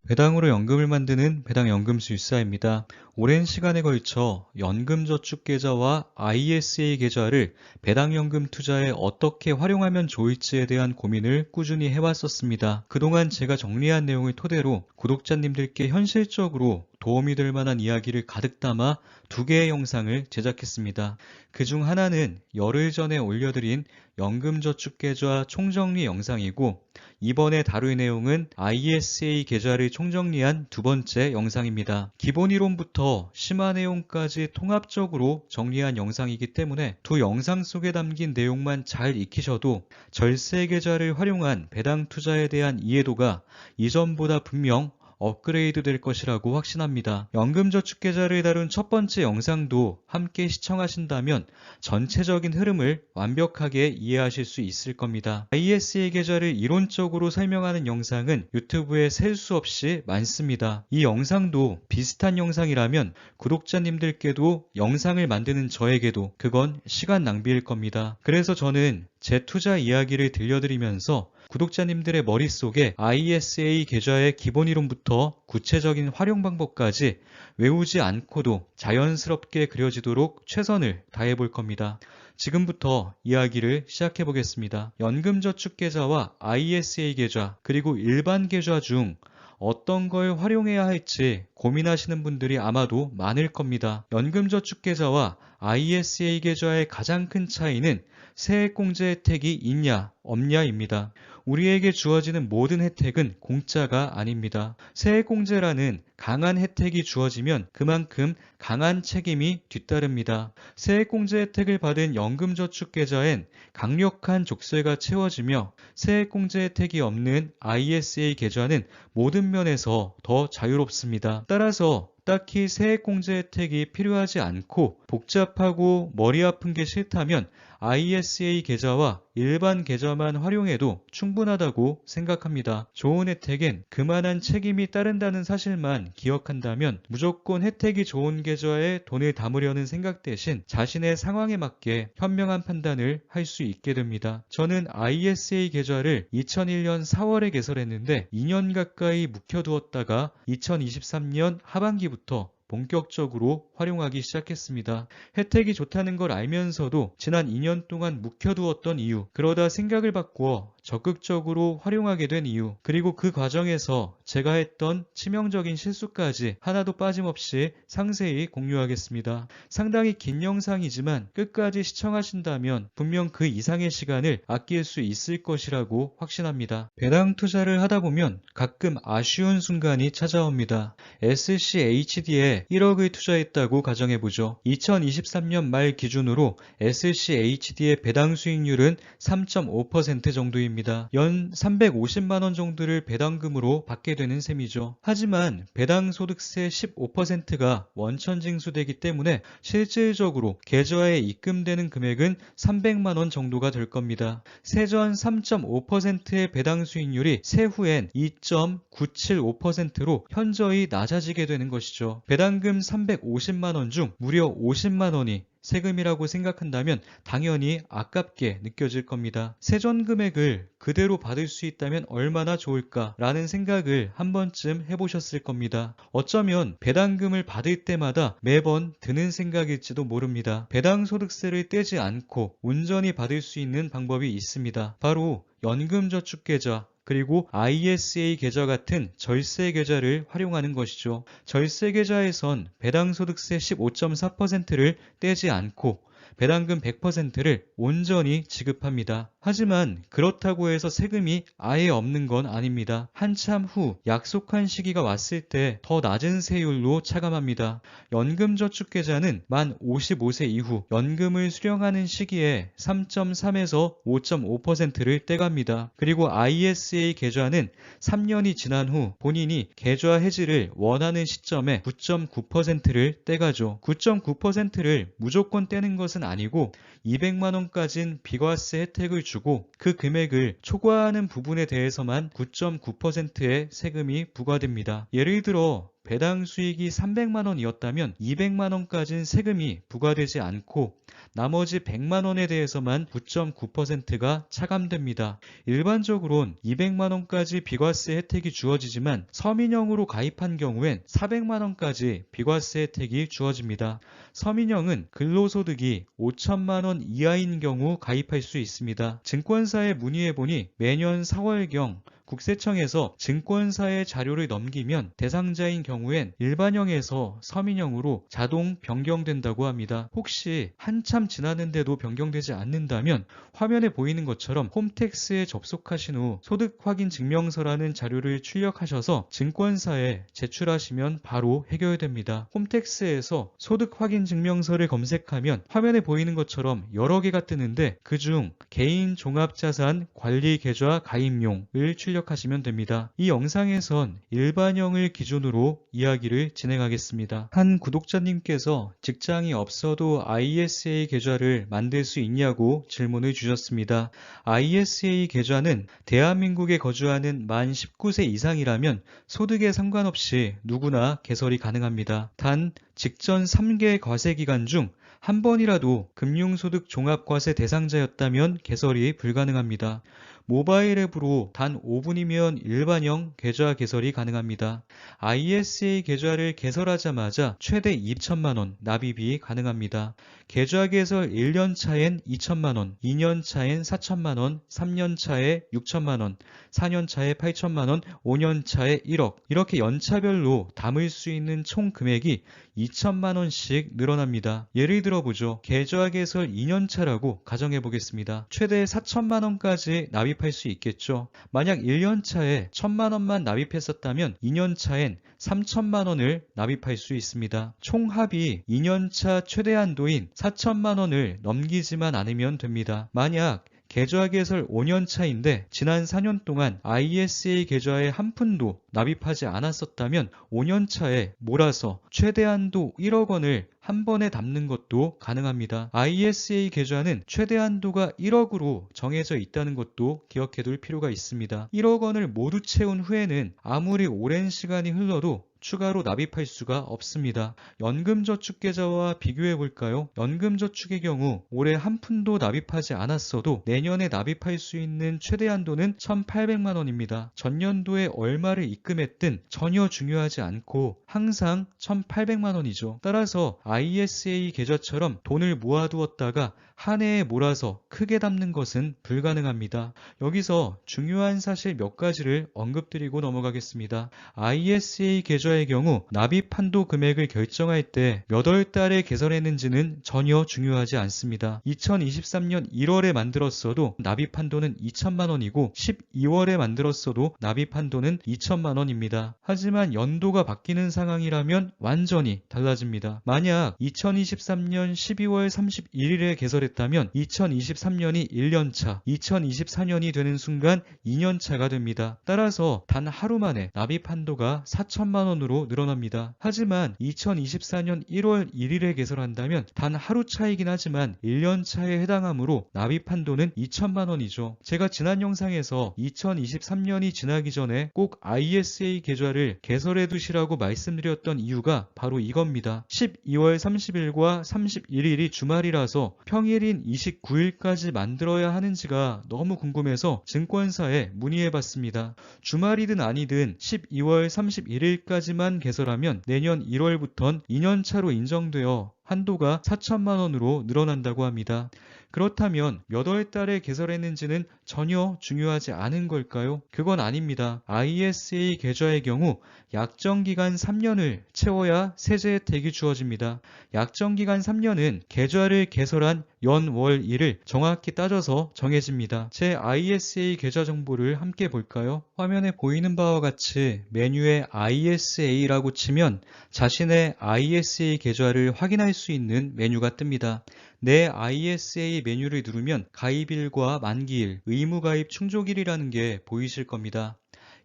배당으로 연금을 만드는 배당연금술사입니다. 오랜 시간에 걸쳐 연금저축계좌와 ISA 계좌를 배당연금 투자에 어떻게 활용하면 좋을지에 대한 고민을 꾸준히 해왔었습니다. 그동안 제가 정리한 내용을 토대로 구독자님들께 현실적으로 도움이 될 만한 이야기를 가득 담아 두 개의 영상을 제작했습니다. 그중 하나는 열흘 전에 올려드린 연금저축계좌 총정리 영상이고, 이번에 다룰 내용은 ISA 계좌를 총정리한 두 번째 영상입니다. 기본 이론부터 심화 내용까지 통합적으로 정리한 영상이기 때문에 두 영상 속에 담긴 내용만 잘 익히셔도 절세 계좌를 활용한 배당 투자에 대한 이해도가 이전보다 분명 업그레이드 될 것이라고 확신합니다. 연금저축계좌를 다룬 첫 번째 영상도 함께 시청하신다면 전체적인 흐름을 완벽하게 이해하실 수 있을 겁니다. ISA 계좌를 이론적으로 설명하는 영상은 유튜브에 셀 수 없이 많습니다. 이 영상도 비슷한 영상이라면 구독자님들께도 영상을 만드는 저에게도 그건 시간 낭비일 겁니다. 그래서 저는 제 투자 이야기를 들려드리면서 구독자님들의 머릿속에 ISA 계좌의 기본 이론부터 구체적인 활용 방법까지 외우지 않고도 자연스럽게 그려지도록 최선을 다해 볼 겁니다. 지금부터 이야기를 시작해 보겠습니다. 연금저축계좌와 ISA 계좌, 그리고 일반 계좌 중 어떤 걸 활용해야 할지 고민하시는 분들이 아마도 많을 겁니다. 연금저축계좌와 ISA 계좌의 가장 큰 차이는 세액공제 혜택이 있냐 없냐입니다. 우리에게 주어지는 모든 혜택은 공짜가 아닙니다. 세액공제라는 강한 혜택이 주어지면 그만큼 강한 책임이 뒤따릅니다. 세액공제 혜택을 받은 연금저축계좌엔 강력한 족쇄가 채워지며, 세액공제 혜택이 없는 ISA 계좌는 모든 면에서 더 자유롭습니다. 따라서 딱히 세액공제 혜택이 필요하지 않고 복잡하고 머리 아픈 게 싫다면 ISA 계좌와 일반 계좌만 활용해도 충분하다고 생각합니다. 좋은 혜택엔 그만한 책임이 따른다는 사실만 기억한다면 무조건 혜택이 좋은 계좌에 돈을 담으려는 생각 대신 자신의 상황에 맞게 현명한 판단을 할 수 있게 됩니다. 저는 ISA 계좌를 2001년 4월에 개설했는데 2년 가까이 묵혀두었다가 2023년 하반기부터 본격적으로 활용하기 시작했습니다. 혜택이 좋다는 걸 알면서도 지난 2년 동안 묵혀두었던 이유, 그러다 생각을 바꾸어 적극적으로 활용하게 된 이유, 그리고 그 과정에서 제가 했던 치명적인 실수까지 하나도 빠짐없이 상세히 공유하겠습니다. 상당히 긴 영상이지만 끝까지 시청하신다면 분명 그 이상의 시간을 아낄 수 있을 것이라고 확신합니다. 배당 투자를 하다 보면 가끔 아쉬운 순간이 찾아옵니다. SCHD에 1억을 투자했다고 가정해보죠. 2023년 말 기준으로 SCHD의 배당 수익률은 3.5% 정도입니다. 연 350만원 정도를 배당금으로 받게 되는 셈이죠. 하지만 배당소득세 15%가 원천징수되기 때문에 실질적으로 계좌에 입금되는 금액은 300만원 정도가 될 겁니다. 세전 3.5%의 배당 수익률이 세후엔 2.975%로 현저히 낮아지게 되는 것이죠. 배당금 350만원 중 무려 50만원이 세금이라고 생각한다면 당연히 아깝게 느껴질 겁니다. 세전 금액을 그대로 받을 수 있다면 얼마나 좋을까라는 생각을 한 번쯤 해보셨을 겁니다. 어쩌면 배당금을 받을 때마다 매번 드는 생각일지도 모릅니다. 배당소득세를 떼지 않고 온전히 받을 수 있는 방법이 있습니다. 바로 연금저축계좌, 그리고 ISA 계좌 같은 절세 계좌를 활용하는 것이죠. 절세 계좌에선 배당소득세 15.4%를 떼지 않고 배당금 100%를 온전히 지급합니다. 하지만 그렇다고 해서 세금이 아예 없는 건 아닙니다. 한참 후 약속한 시기가 왔을 때 더 낮은 세율로 차감합니다. 연금저축계좌는 만 55세 이후 연금을 수령하는 시기에 3.3에서 5.5%를 떼갑니다. 그리고 ISA 계좌는 3년이 지난 후 본인이 계좌 해지를 원하는 시점에 9.9%를 떼가죠. 9.9%를 무조건 떼는 것은 아니고 200만원까진 비과세 혜택을 주고 그 금액을 초과하는 부분에 대해서만 9.9%의 세금이 부과됩니다. 예를 들어 배당 수익이 300만 원이었다면 200만 원까지는 세금이 부과되지 않고 나머지 100만 원에 대해서만 9.9%가 차감됩니다. 일반적으론 200만 원까지 비과세 혜택이 주어지지만 서민형으로 가입한 경우엔 400만 원까지 비과세 혜택이 주어집니다. 서민형은 근로소득이 5천만 원 이하인 경우 가입할 수 있습니다. 증권사에 문의해보니 매년 4월경 국세청에서 증권사의 자료를 넘기면 대상자인 경우엔 일반형에서 서민형으로 자동 변경된다고 합니다. 혹시 한참 지났는데도 변경되지 않는다면 화면에 보이는 것처럼 홈택스에 접속하신 후 소득확인증명서라는 자료를 출력하셔서 증권사에 제출하시면 바로 해결됩니다. 홈택스에서 소득확인증명서를 검색하면 화면에 보이는 것처럼 여러 개가 뜨는데 그중 개인종합자산 관리계좌 가입용을 출력하시면 됩니다. 이 영상에선 일반형을 기준으로 이야기를 진행하겠습니다. 한 구독자님께서 직장이 없어도 ISA 계좌를 만들 수 있냐고 질문을 주셨습니다. ISA 계좌는 대한민국에 거주하는 만 19세 이상이라면 소득에 상관없이 누구나 개설이 가능합니다. 단 직전 3개 과세 기간 중 한 번이라도 금융소득 종합과세 대상자였다면 개설이 불가능합니다. 모바일 앱으로 단 5분이면 일반형 계좌 개설이 가능합니다. ISA 계좌를 개설하자마자 최대 2천만 원 납입이 가능합니다. 계좌 개설 1년 차엔 2천만 원, 2년 차엔 4천만 원, 3년 차에 6천만 원, 4년 차에 8천만 원, 5년 차에 1억 이렇게 연차별로 담을 수 있는 총 금액이 2천만 원씩 늘어납니다. 예를 들어보죠. 계좌 개설 2년 차라고 가정해 보겠습니다. 최대 4천만 원까지 납입할 수 있겠죠. 만약 1년 차에 1천만 원만 납입했었다면 2년 차엔 3천만 원을 납입할 수 있습니다. 총합이 2년 차 최대 한도인 4천만 원을 넘기지만 않으면 됩니다. 만약 계좌 개설 5년 차인데 지난 4년 동안 ISA 계좌에 한 푼도 납입하지 않았었다면 5년 차에 몰아서 최대 한도 1억 원을 한 번에 담는 것도 가능합니다. ISA 계좌는 최대 한도가 1억으로 정해져 있다는 것도 기억해 둘 필요가 있습니다. 1억 원을 모두 채운 후에는 아무리 오랜 시간이 흘러도 추가로 납입할 수가 없습니다. 연금저축계좌와 비교해 볼까요? 연금저축의 경우 올해 한 푼도 납입하지 않았어도 내년에 납입할 수 있는 최대 한도는 1,800만 원입니다. 전년도에 얼마를 입금했든 전혀 중요하지 않고 항상 1,800만 원이죠. 따라서 ISA 계좌처럼 돈을 모아두었다가 한 해에 몰아서 크게 담는 것은 불가능합니다. 여기서 중요한 사실 몇 가지를 언급드리고 넘어가겠습니다. ISA 계좌의 경우 납입 한도 금액을 결정할 때 몇 월 달에 개설했는지는 전혀 중요하지 않습니다. 2023년 1월에 만들었어도 납입 한도는 2천만 원이고 12월에 만들었어도 납입 한도는 2천만 원입니다. 하지만 연도가 바뀌는 상황이라면 완전히 달라집니다. 만약 2023년 12월 31일에 개설했다면 2023년이 1년차, 2024년이 되는 순간 2년차가 됩니다. 따라서 단 하루 만에 납입 한도가 4천만 원으로 늘어납니다. 하지만 2024년 1월 1일에 개설한다면 단 하루 차이긴 하지만 1년차에 해당하므로 납입 한도는 2천만 원이죠. 제가 지난 영상에서 2023년이 지나기 전에 꼭 ISA 계좌를 개설해 두시라고 말씀드렸던 이유가 바로 이겁니다. 12월 30일과 31일이 주말이라서 평일인 29일까지 만들어야 하는지가 너무 궁금해서 증권사에 문의해봤습니다. 주말이든 아니든 12월 31일까지만 개설하면 내년 1월부턴 2년차로 인정되어 한도가 4천만 원으로 늘어난다고 합니다. 그렇다면 몇 월 달에 개설했는지는 전혀 중요하지 않은 걸까요? 그건 아닙니다. ISA 계좌의 경우 약정기간 3년을 채워야 세제 혜택이 주어집니다. 약정기간 3년은 계좌를 개설한 연, 월, 일을 정확히 따져서 정해집니다. 제 ISA 계좌 정보를 함께 볼까요? 화면에 보이는 바와 같이 메뉴에 ISA라고 치면 자신의 ISA 계좌를 확인할 수 있는 메뉴가 뜹니다. 내 ISA 메뉴를 누르면 가입일과 만기일, 의무가입 충족일이라는 게 보이실 겁니다.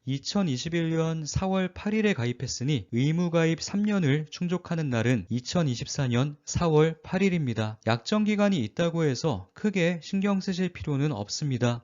2021년 4월 8일에 가입했으니 의무가입 3년을 충족하는 날은 2024년 4월 8일입니다. 약정기간이 있다고 해서 크게 신경 쓰실 필요는 없습니다.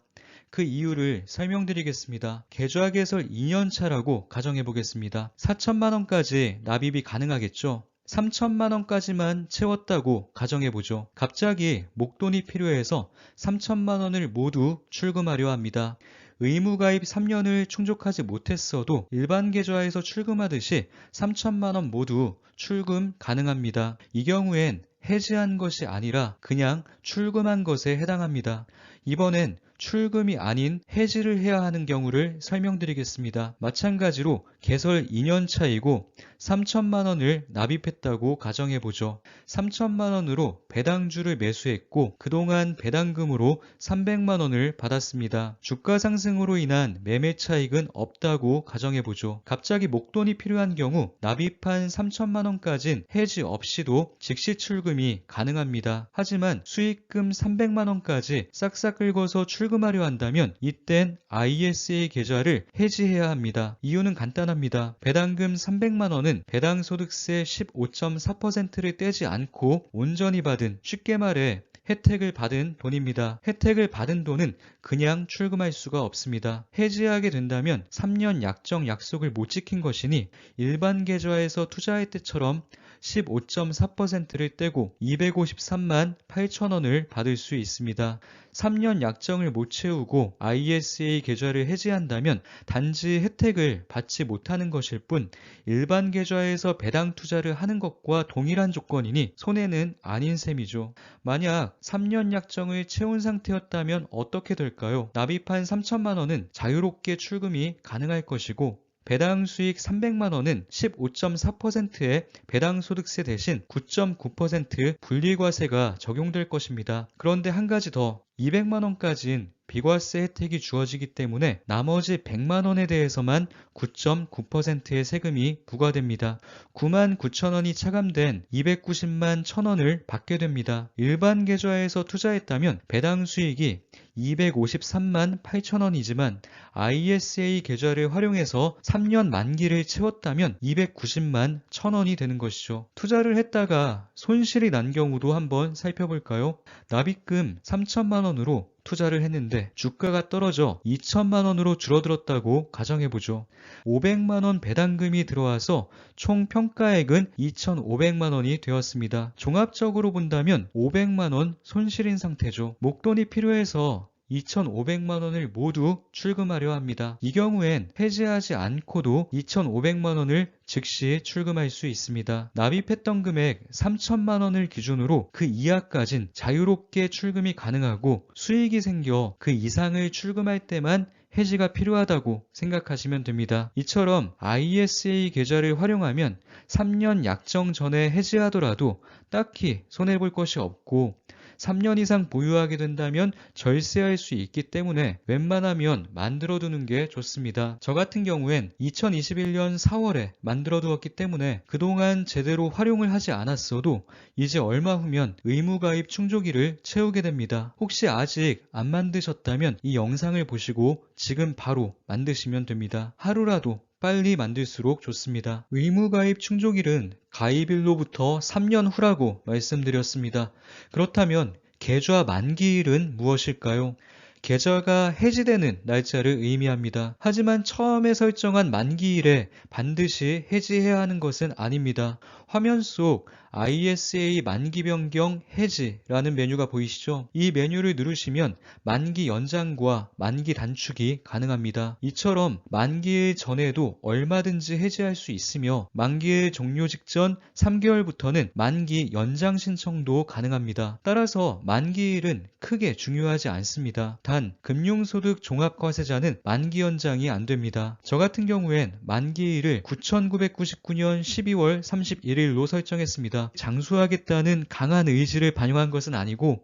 그 이유를 설명드리겠습니다. 계좌 개설 2년차라고 가정해 보겠습니다. 4천만 원까지 납입이 가능하겠죠? 3천만 원까지만 채웠다고 가정해보죠. 갑자기 목돈이 필요해서 3천만 원을 모두 출금하려 합니다. 의무가입 3년을 충족하지 못했어도 일반 계좌에서 출금하듯이 3천만 원 모두 출금 가능합니다. 이 경우엔 해지한 것이 아니라 그냥 출금한 것에 해당합니다. 이번엔 출금이 아닌 해지를 해야 하는 경우를 설명드리겠습니다. 마찬가지로 개설 2년 차이고 3천만 원을 납입했다고 가정해보죠. 3천만 원으로 배당주를 매수했고 그동안 배당금으로 300만 원을 받았습니다. 주가 상승으로 인한 매매 차익은 없다고 가정해보죠. 갑자기 목돈이 필요한 경우 납입한 3천만 원까진 해지 없이도 즉시 출금이 가능합니다. 하지만 수익금 300만 원까지 싹싹 긁어서 출금하려 한다면 이땐 ISA 계좌를 해지해야 합니다. 이유는 간단합니다. 배당금 300만 원은 배당소득세 15.4%를 떼지 않고 온전히 받은, 쉽게 말해 혜택을 받은 돈입니다. 혜택을 받은 돈은 그냥 출금할 수가 없습니다. 해지하게 된다면 3년 약정 약속을 못 지킨 것이니 일반 계좌에서 투자할 때처럼 15.4%를 떼고 253만 8천 원을 받을 수 있습니다. 3년 약정을 못 채우고 ISA 계좌를 해지한다면 단지 혜택을 받지 못하는 것일 뿐 일반 계좌에서 배당 투자를 하는 것과 동일한 조건이니 손해는 아닌 셈이죠. 만약 3년 약정을 채운 상태였다면 어떻게 될까요? 납입한 3천만 원은 자유롭게 출금이 가능할 것이고 배당 수익 300만 원은 15.4%의 배당소득세 대신 9.9% 분리과세가 적용될 것입니다. 그런데 한 가지 더, 200만 원까지는 비과세 혜택이 주어지기 때문에 나머지 100만 원에 대해서만 9.9%의 세금이 부과됩니다. 9만 9천 원이 차감된 290만 1천 원을 받게 됩니다. 일반 계좌에서 투자했다면 배당 수익이 253만 8천 원이지만 ISA 계좌를 활용해서 3년 만기를 채웠다면 290만 1천 원이 되는 것이죠. 투자를 했다가 손실이 난 경우도 한번 살펴볼까요? 납입금 3천만 원으로 투자를 했는데 주가가 떨어져 2천만 원으로 줄어들었다고 가정해보죠. 500만 원 배당금이 들어와서 총 평가액은 2,500만 원이 되었습니다. 종합적으로 본다면 500만 원 손실인 상태죠. 목돈이 필요해서 2,500만 원을 모두 출금하려 합니다. 이 경우엔 해지하지 않고도 2,500만 원을 즉시 출금할 수 있습니다. 납입했던 금액 3천만 원을 기준으로 그 이하까진 자유롭게 출금이 가능하고 수익이 생겨 그 이상을 출금할 때만 해지가 필요하다고 생각하시면 됩니다. 이처럼 ISA 계좌를 활용하면 3년 약정 전에 해지하더라도 딱히 손해볼 것이 없고 3년 이상 보유하게 된다면 절세할 수 있기 때문에 웬만하면 만들어두는 게 좋습니다. 저 같은 경우엔 2021년 4월에 만들어두었기 때문에 그동안 제대로 활용을 하지 않았어도 이제 얼마 후면 의무가입 충족일을 채우게 됩니다. 혹시 아직 안 만드셨다면 이 영상을 보시고 지금 바로 만드시면 됩니다. 하루라도 빨리 만들수록 좋습니다. 의무가입 충족일은 가입일로부터 3년 후라고 말씀드렸습니다. 그렇다면 계좌 만기일은 무엇일까요? 계좌가 해지되는 날짜를 의미합니다. 하지만 처음에 설정한 만기일에 반드시 해지해야 하는 것은 아닙니다. 화면 속 ISA 만기 변경 해지라는 메뉴가 보이시죠? 이 메뉴를 누르시면 만기 연장과 만기 단축이 가능합니다. 이처럼 만기일 전에도 얼마든지 해지할 수 있으며 만기일 종료 직전 3개월부터는 만기 연장 신청도 가능합니다. 따라서 만기일은 크게 중요하지 않습니다. 단 금융소득 종합과세자는 만기 연장이 안 됩니다. 저 같은 경우엔 만기일을 9,999년 12월 31일로 설정했습니다. 장수하겠다는 강한 의지를 반영한 것은 아니고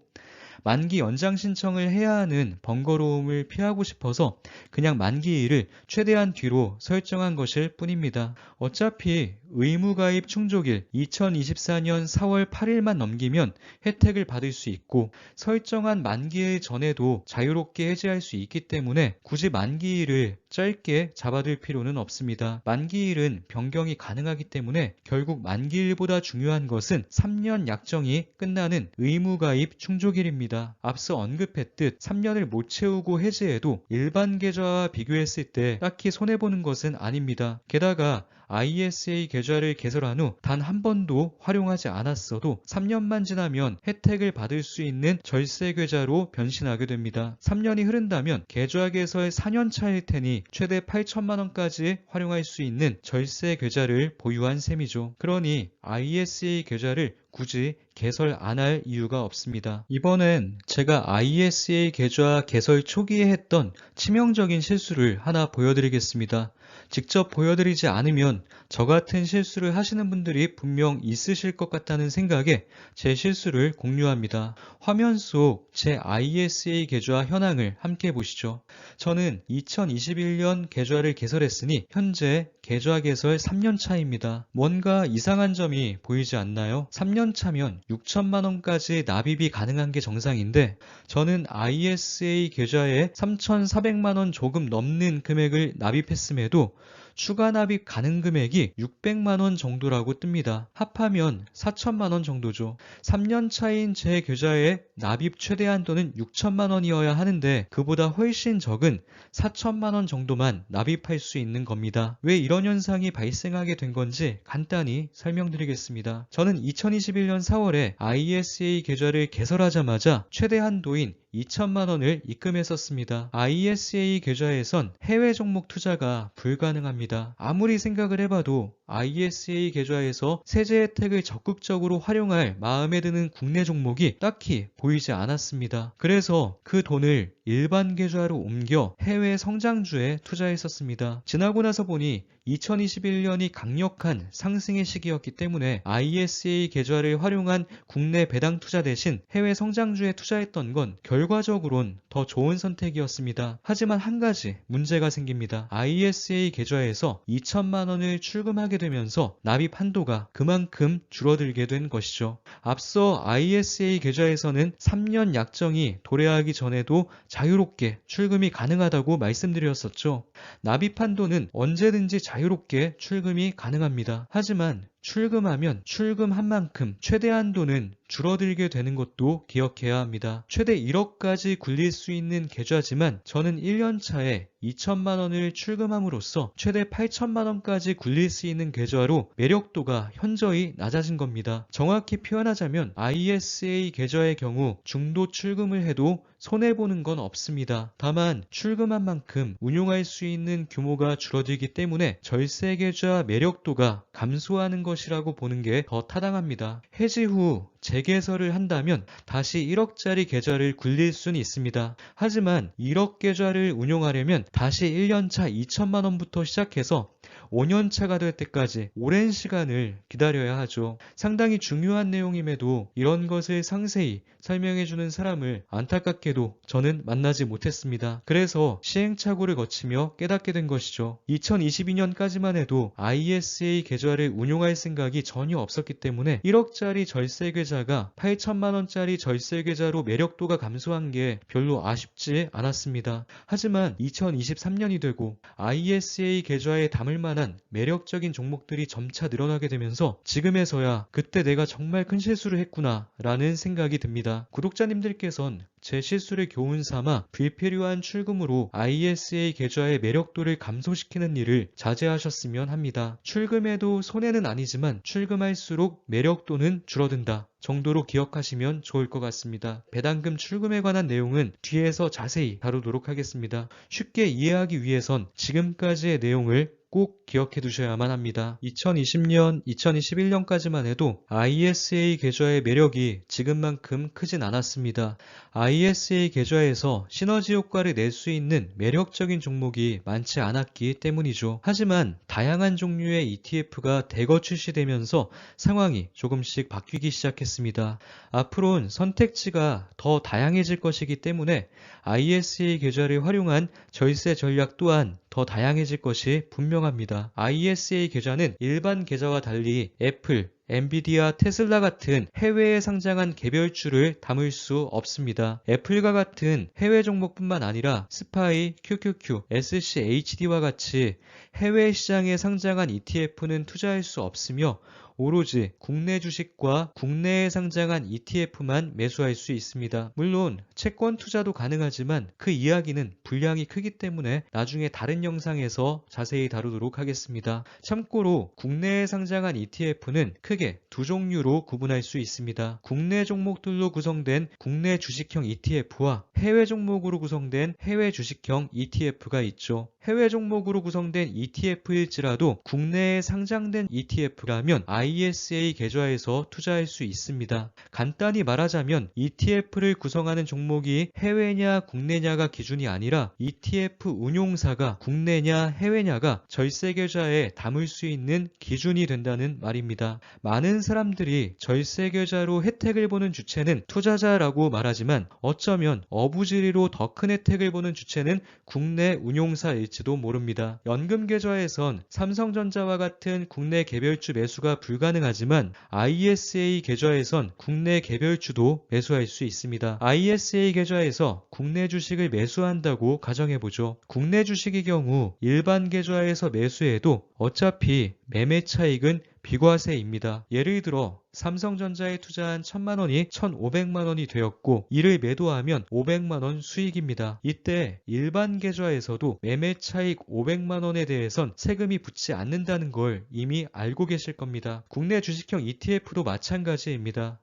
만기 연장 신청을 해야 하는 번거로움을 피하고 싶어서 그냥 만기일을 최대한 뒤로 설정한 것일 뿐입니다. 어차피 의무가입 충족일 2024년 4월 8일만 넘기면 혜택을 받을 수 있고 설정한 만기일 전에도 자유롭게 해지할 수 있기 때문에 굳이 만기일을 짧게 잡아둘 필요는 없습니다. 만기일은 변경이 가능하기 때문에 결국 만기일보다 중요한 것은 3년 약정이 끝나는 의무가입 충족일입니다. 앞서 언급했듯 3년을 못 채우고 해지해도 일반 계좌와 비교했을 때 딱히 손해보는 것은 아닙니다. 게다가 ISA 계좌를 개설한 후 단 한 번도 활용하지 않았어도 3년만 지나면 혜택을 받을 수 있는 절세 계좌로 변신하게 됩니다. 3년이 흐른다면 계좌 개설 4년 차일 테니 최대 8천만 원까지 활용할 수 있는 절세 계좌를 보유한 셈이죠. 그러니 ISA 계좌를 굳이 개설 안 할 이유가 없습니다. 이번엔 제가 ISA 계좌 개설 초기에 했던 치명적인 실수를 하나 보여드리겠습니다. 직접 보여드리지 않으면 저 같은 실수를 하시는 분들이 분명 있으실 것 같다는 생각에 제 실수를 공유합니다. 화면 속 제 ISA 계좌 현황을 함께 보시죠. 저는 2021년 계좌를 개설했으니 현재 계좌 개설 3년 차입니다. 뭔가 이상한 점이 보이지 않나요? 3년 차면 6천만 원까지 납입이 가능한 게 정상인데 저는 ISA 계좌에 3,400만 원 조금 넘는 금액을 납입했음에도 추가 납입 가능 금액이 600만 원 정도라고 뜹니다. 합하면 4천만 원 정도죠. 3년 차인 제 계좌에 납입 최대 한도는 6천만 원이어야 하는데 그보다 훨씬 적은 4천만 원 정도만 납입할 수 있는 겁니다. 왜 이런 현상이 발생하게 된 건지 간단히 설명드리겠습니다. 저는 2021년 4월에 ISA 계좌를 개설하자마자 최대 한도인 2천만 원을 입금했었습니다. ISA 계좌에선 해외 종목 투자가 불가능합니다. 아무리 생각을 해봐도 ISA 계좌에서 세제 혜택을 적극적으로 활용할 마음에 드는 국내 종목이 딱히 보이지 않았습니다. 그래서 그 돈을 일반 계좌로 옮겨 해외 성장주에 투자했었습니다. 지나고 나서 보니 2021년이 강력한 상승의 시기였기 때문에 ISA 계좌를 활용한 국내 배당 투자 대신 해외 성장주에 투자했던 건 결과적으론 더 좋은 선택이었습니다. 하지만 한 가지 문제가 생깁니다. ISA 계좌에서 2천만 원을 출금하게 되면서 납입 한도가 그만큼 줄어들게 된 것이죠. 앞서 ISA 계좌에서는 3년 약정이 도래하기 전에도 자유롭게 출금이 가능하다고 말씀드렸었죠. 납입 한도는 언제든지 자유롭게 출금이 가능합니다. 하지만 출금하면 출금한 만큼 최대 한도는 줄어들게 되는 것도 기억해야 합니다. 최대 1억까지 굴릴 수 있는 계좌지만 저는 1년 차에 2천만 원을 출금함으로써 최대 8천만 원까지 굴릴 수 있는 계좌로 매력도가 현저히 낮아진 겁니다. 정확히 표현하자면 ISA 계좌의 경우 중도 출금을 해도 손해보는 건 없습니다. 다만 출금한 만큼 운용할 수 있는 규모가 줄어들기 때문에 절세 계좌 매력도가 감소하는 것이라고 보는 게 더 타당합니다. 해지 후 재개설을 한다면 다시 1억짜리 계좌를 굴릴 수는 있습니다. 하지만 1억 계좌를 운용하려면 다시 1년차 2천만 원부터 시작해서 5년차가 될 때까지 오랜 시간을 기다려야 하죠. 상당히 중요한 내용임에도 이런 것을 상세히 설명해주는 사람을 안타깝게도 저는 만나지 못했습니다. 그래서 시행착오를 거치며 깨닫게 된 것이죠. 2022년까지만 해도 ISA 계좌를 운용할 생각이 전혀 없었기 때문에 1억짜리 절세 계좌가 8천만 원짜리 절세 계좌로 매력도가 감소한 게 별로 아쉽지 않았습니다. 하지만 2023년이 되고 ISA 계좌에 담을 만한 매력적인 종목들이 점차 늘어나게 되면서 지금에서야 그때 내가 정말 큰 실수를 했구나 라는 생각이 듭니다. 구독자님들께선 제 실수를 교훈 삼아 불필요한 출금으로 ISA 계좌의 매력도를 감소시키는 일을 자제하셨으면 합니다. 출금해도 손해는 아니지만 출금할수록 매력도는 줄어든다 정도로 기억하시면 좋을 것 같습니다. 배당금 출금에 관한 내용은 뒤에서 자세히 다루도록 하겠습니다. 쉽게 이해하기 위해선 지금까지의 내용을 꼭 기억해 두셔야만 합니다. 2020년, 2021년까지만 해도 ISA 계좌의 매력이 지금만큼 크진 않았습니다. ISA 계좌에서 시너지 효과를 낼 수 있는 매력적인 종목이 많지 않았기 때문이죠. 하지만 다양한 종류의 ETF가 대거 출시되면서 상황이 조금씩 바뀌기 시작했습니다. 앞으로는 선택지가 더 다양해질 것이기 때문에 ISA 계좌를 활용한 절세 전략 또한 더 다양해질 것이 분명합니다. ISA 계좌는 일반 계좌와 달리 애플, 엔비디아, 테슬라 같은 해외에 상장한 개별주를 담을 수 없습니다. 애플과 같은 해외 종목뿐만 아니라 스파이, QQQ, SCHD와 같이 해외 시장에 상장한 ETF는 투자할 수 없으며 오로지 국내 주식과 국내에 상장한 ETF만 매수할 수 있습니다. 물론 채권 투자도 가능하지만 그 이야기는 분량이 크기 때문에 나중에 다른 영상에서 자세히 다루도록 하겠습니다. 참고로 국내에 상장한 ETF는 크게 두 종류로 구분할 수 있습니다. 국내 종목들로 구성된 국내 주식형 ETF와 해외 종목으로 구성된 해외 주식형 ETF가 있죠. 해외 종목으로 구성된 ETF일지라도 국내에 상장된 ETF라면 ISA 계좌에서 투자할 수 있습니다. 간단히 말하자면 ETF를 구성하는 종목이 해외냐 국내냐가 기준이 아니라 ETF 운용사가 국내냐 해외냐가 절세 계좌에 담을 수 있는 기준이 된다는 말입니다. 많은 사람들이 절세 계좌로 혜택을 보는 주체는 투자자라고 말하지만 어쩌면 어부지리로 더 큰 혜택을 보는 주체는 국내 운용사일지도 모릅니다. 연금 계좌에선 삼성전자와 같은 국내 개별주 매수가 불가능하지만 ISA 계좌에선 국내 개별주도 매수할 수 있습니다. ISA 계좌에서 국내 주식을 매수한다고 가정해보죠. 국내 주식의 경우 일반 계좌에서 매수해도 어차피 매매 차익은 비과세입니다. 예를 들어 삼성전자에 투자한 1,000만원이 1,500만원이 되었고 이를 매도하면 500만원 수익입니다. 이때 일반 계좌에서도 매매 차익 500만원에 대해선 세금이 붙지 않는다는 걸 이미 알고 계실 겁니다. 국내 주식형 ETF도 마찬가지입니다.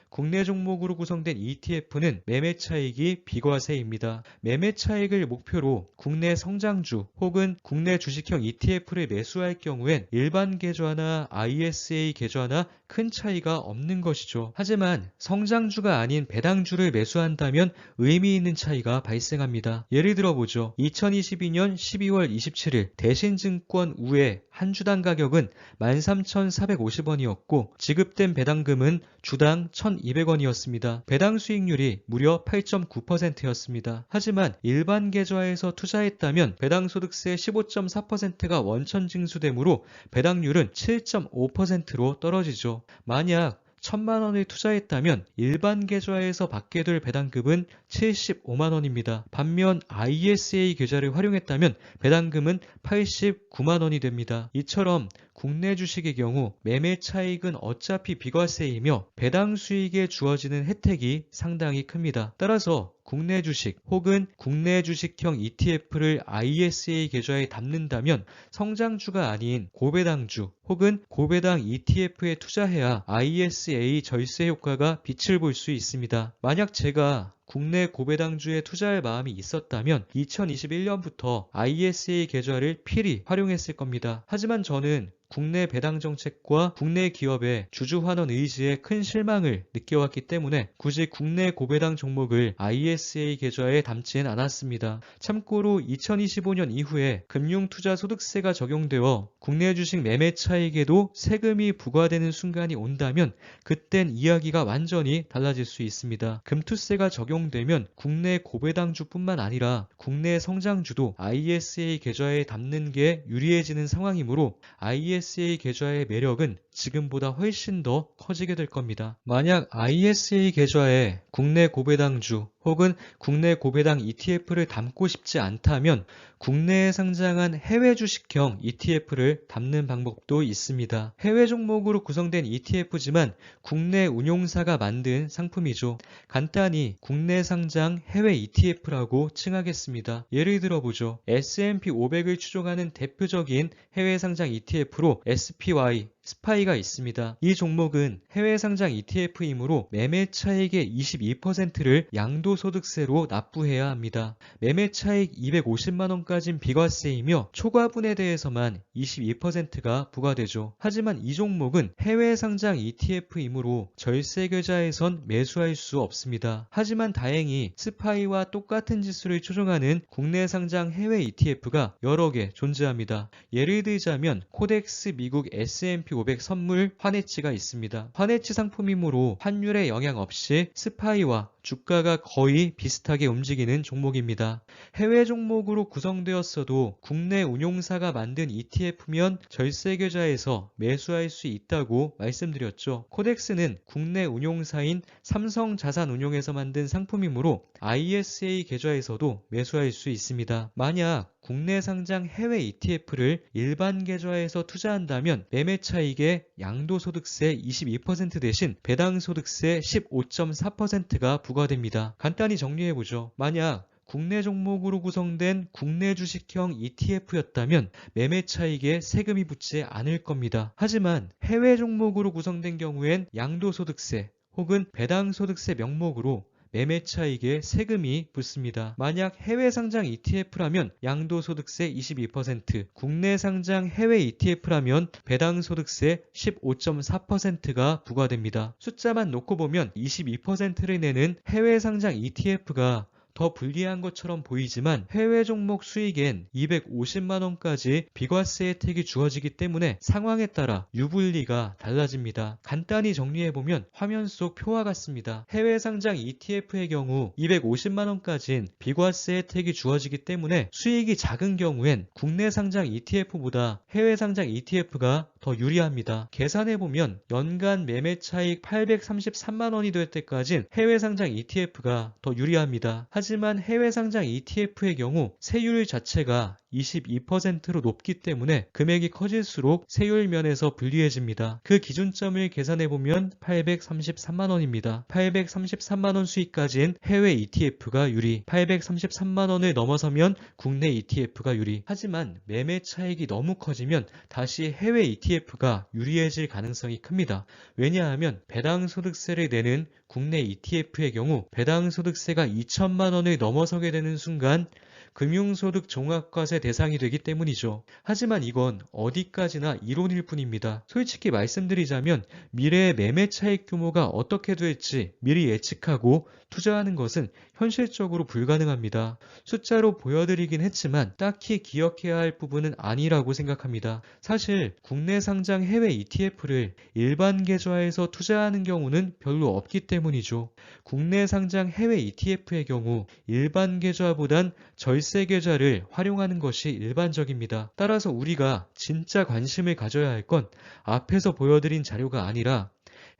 국내 종목으로 구성된 ETF는 매매 차익이 비과세입니다. 매매 차익을 목표로 국내 성장주 혹은 국내 주식형 ETF를 매수할 경우엔 일반 계좌나 ISA 계좌나 큰 차이가 없는 것이죠. 하지만 성장주가 아닌 배당주를 매수한다면 의미 있는 차이가 발생합니다. 예를 들어보죠. 2022년 12월 27일 대신증권 우의 한 주당 가격은 13,450원이었고 지급된 배당금은 주당 1,200원이었습니다. 배당 수익률이 무려 8.9%였습니다. 하지만 일반 계좌에서 투자했다면 배당소득세 15.4%가 원천 징수되므로 배당률은 7.5%로 떨어지죠. 만약 1,000만원을 투자했다면 일반 계좌에서 받게 될 배당금은 75만원입니다. 반면 ISA 계좌를 활용했다면 배당금은 89만원이 됩니다. 이처럼 국내 주식의 경우 매매 차익은 어차피 비과세이며 배당 수익에 주어지는 혜택이 상당히 큽니다. 따라서 국내 주식 혹은 국내 주식형 ETF를 ISA 계좌에 담는다면 성장주가 아닌 고배당주 혹은 고배당 ETF에 투자해야 ISA 절세 효과가 빛을 볼 수 있습니다. 만약 제가 국내 고배당주에 투자할 마음이 있었다면 2021년부터 ISA 계좌를 필히 활용했을 겁니다. 하지만 저는 국내 배당 정책과 국내 기업의 주주 환원 의지에 큰 실망을 느껴왔기 때문에 굳이 국내 고배당 종목을 ISA 계좌에 담지는 않았습니다. 참고로 2025년 이후에 금융투자소득세가 적용되어 국내 주식 매매 차익에도 세금이 부과되는 순간이 온다면 그땐 이야기가 완전히 달라질 수 있습니다. 금투세가 적용되면 국내 고배당주뿐만 아니라 국내 성장주도 ISA 계좌에 담는 게 유리해지는 상황이므로 ISA 계좌의 매력은 지금보다 훨씬 더 커지게 될 겁니다. 만약 ISA 계좌에 국내 고배당주 혹은 국내 고배당 ETF를 담고 싶지 않다면 국내에 상장한 해외 주식형 ETF를 담는 방법도 있습니다. 해외 종목으로 구성된 ETF지만 국내 운용사가 만든 상품이죠. 간단히 국내 상장 해외 ETF라고 칭하겠습니다. 예를 들어보죠. S&P 500을 추종하는 대표적인 해외 상장 ETF로 SPY, 스파이가 있습니다. 이 종목은 해외 상장 ETF이므로 매매 차익의 22%를 양도소득세로 납부해야 합니다. 매매 차익 250만원까진 비과세이며 초과분에 대해서만 22%가 부과되죠. 하지만 이 종목은 해외 상장 ETF이므로 절세 계좌에선 매수할 수 없습니다. 하지만 다행히 스파이와 똑같은 지수를 추종하는 국내 상장 해외 ETF가 여러 개 존재합니다. 예를 들자면 코덱스 미국 S&P 500 선물 환해치가 있습니다. 환해치 상품이므로 환율에 영향 없이 스파이와 주가가 거의 비슷하게 움직이는 종목입니다. 해외 종목으로 구성되었어도 국내 운용사가 만든 ETF면 절세 계좌에서 매수할 수 있다고 말씀드렸죠. 코덱스는 국내 운용사인 삼성자산운용에서 만든 상품이므로 ISA 계좌에서도 매수할 수 있습니다. 만약 국내 상장 해외 ETF를 일반 계좌에서 투자한다면 매매 차익에 양도소득세 22% 대신 배당소득세 15.4%가 부과됩니다. 간단히 정리해보죠. 만약 국내 종목으로 구성된 국내 주식형 ETF였다면 매매 차익에 세금이 붙지 않을 겁니다. 하지만 해외 종목으로 구성된 경우엔 양도소득세 혹은 배당소득세 명목으로 매매 차익에 세금이 붙습니다. 만약 해외 상장 ETF라면 양도소득세 22%, 국내 상장 해외 ETF라면 배당소득세 15.4%가 부과됩니다. 숫자만 놓고 보면 22%를 내는 해외 상장 ETF가 더 불리한 것처럼 보이지만 해외 종목 수익엔 250만원까지 비과세 혜택이 주어지기 때문에 상황에 따라 유불리가 달라집니다. 간단히 정리해보면 화면 속 표와 같습니다. 해외 상장 ETF의 경우 250만원까지는 비과세 혜택이 주어지기 때문에 수익이 작은 경우엔 국내 상장 ETF보다 해외 상장 ETF가 더 유리합니다. 계산해보면 연간 매매 차익 833만원이 될 때까진 해외 상장 ETF가 더 유리합니다. 하지만 해외 상장 ETF의 경우 세율 자체가 22%로 높기 때문에 금액이 커질수록 세율 면에서 불리해집니다. 그 기준점을 계산해보면 833만원입니다. 833만원 수익까지는 해외 ETF가 유리, 833만원을 넘어서면 국내 ETF가 유리. 하지만 매매 차익이 너무 커지면 다시 해외 ETF가 유리해질 가능성이 큽니다. 왜냐하면 배당소득세를 내는 국내 ETF의 경우 배당소득세가 2천만원을 넘어서게 되는 순간 금융소득 종합과세 대상이 되기 때문이죠. 하지만 이건 어디까지나 이론일 뿐입니다. 솔직히 말씀드리자면 미래의 매매 차익 규모가 어떻게 될지 미리 예측하고 투자하는 것은 현실적으로 불가능합니다. 숫자로 보여드리긴 했지만 딱히 기억해야 할 부분은 아니라고 생각합니다. 사실 국내 상장 해외 ETF를 일반 계좌에서 투자하는 경우는 별로 없기 때문이죠. 국내 상장 해외 ETF의 경우 일반 계좌보단 절세 계좌를 활용하는 것이 일반적입니다. 따라서 우리가 진짜 관심을 가져야 할 건 앞에서 보여드린 자료가 아니라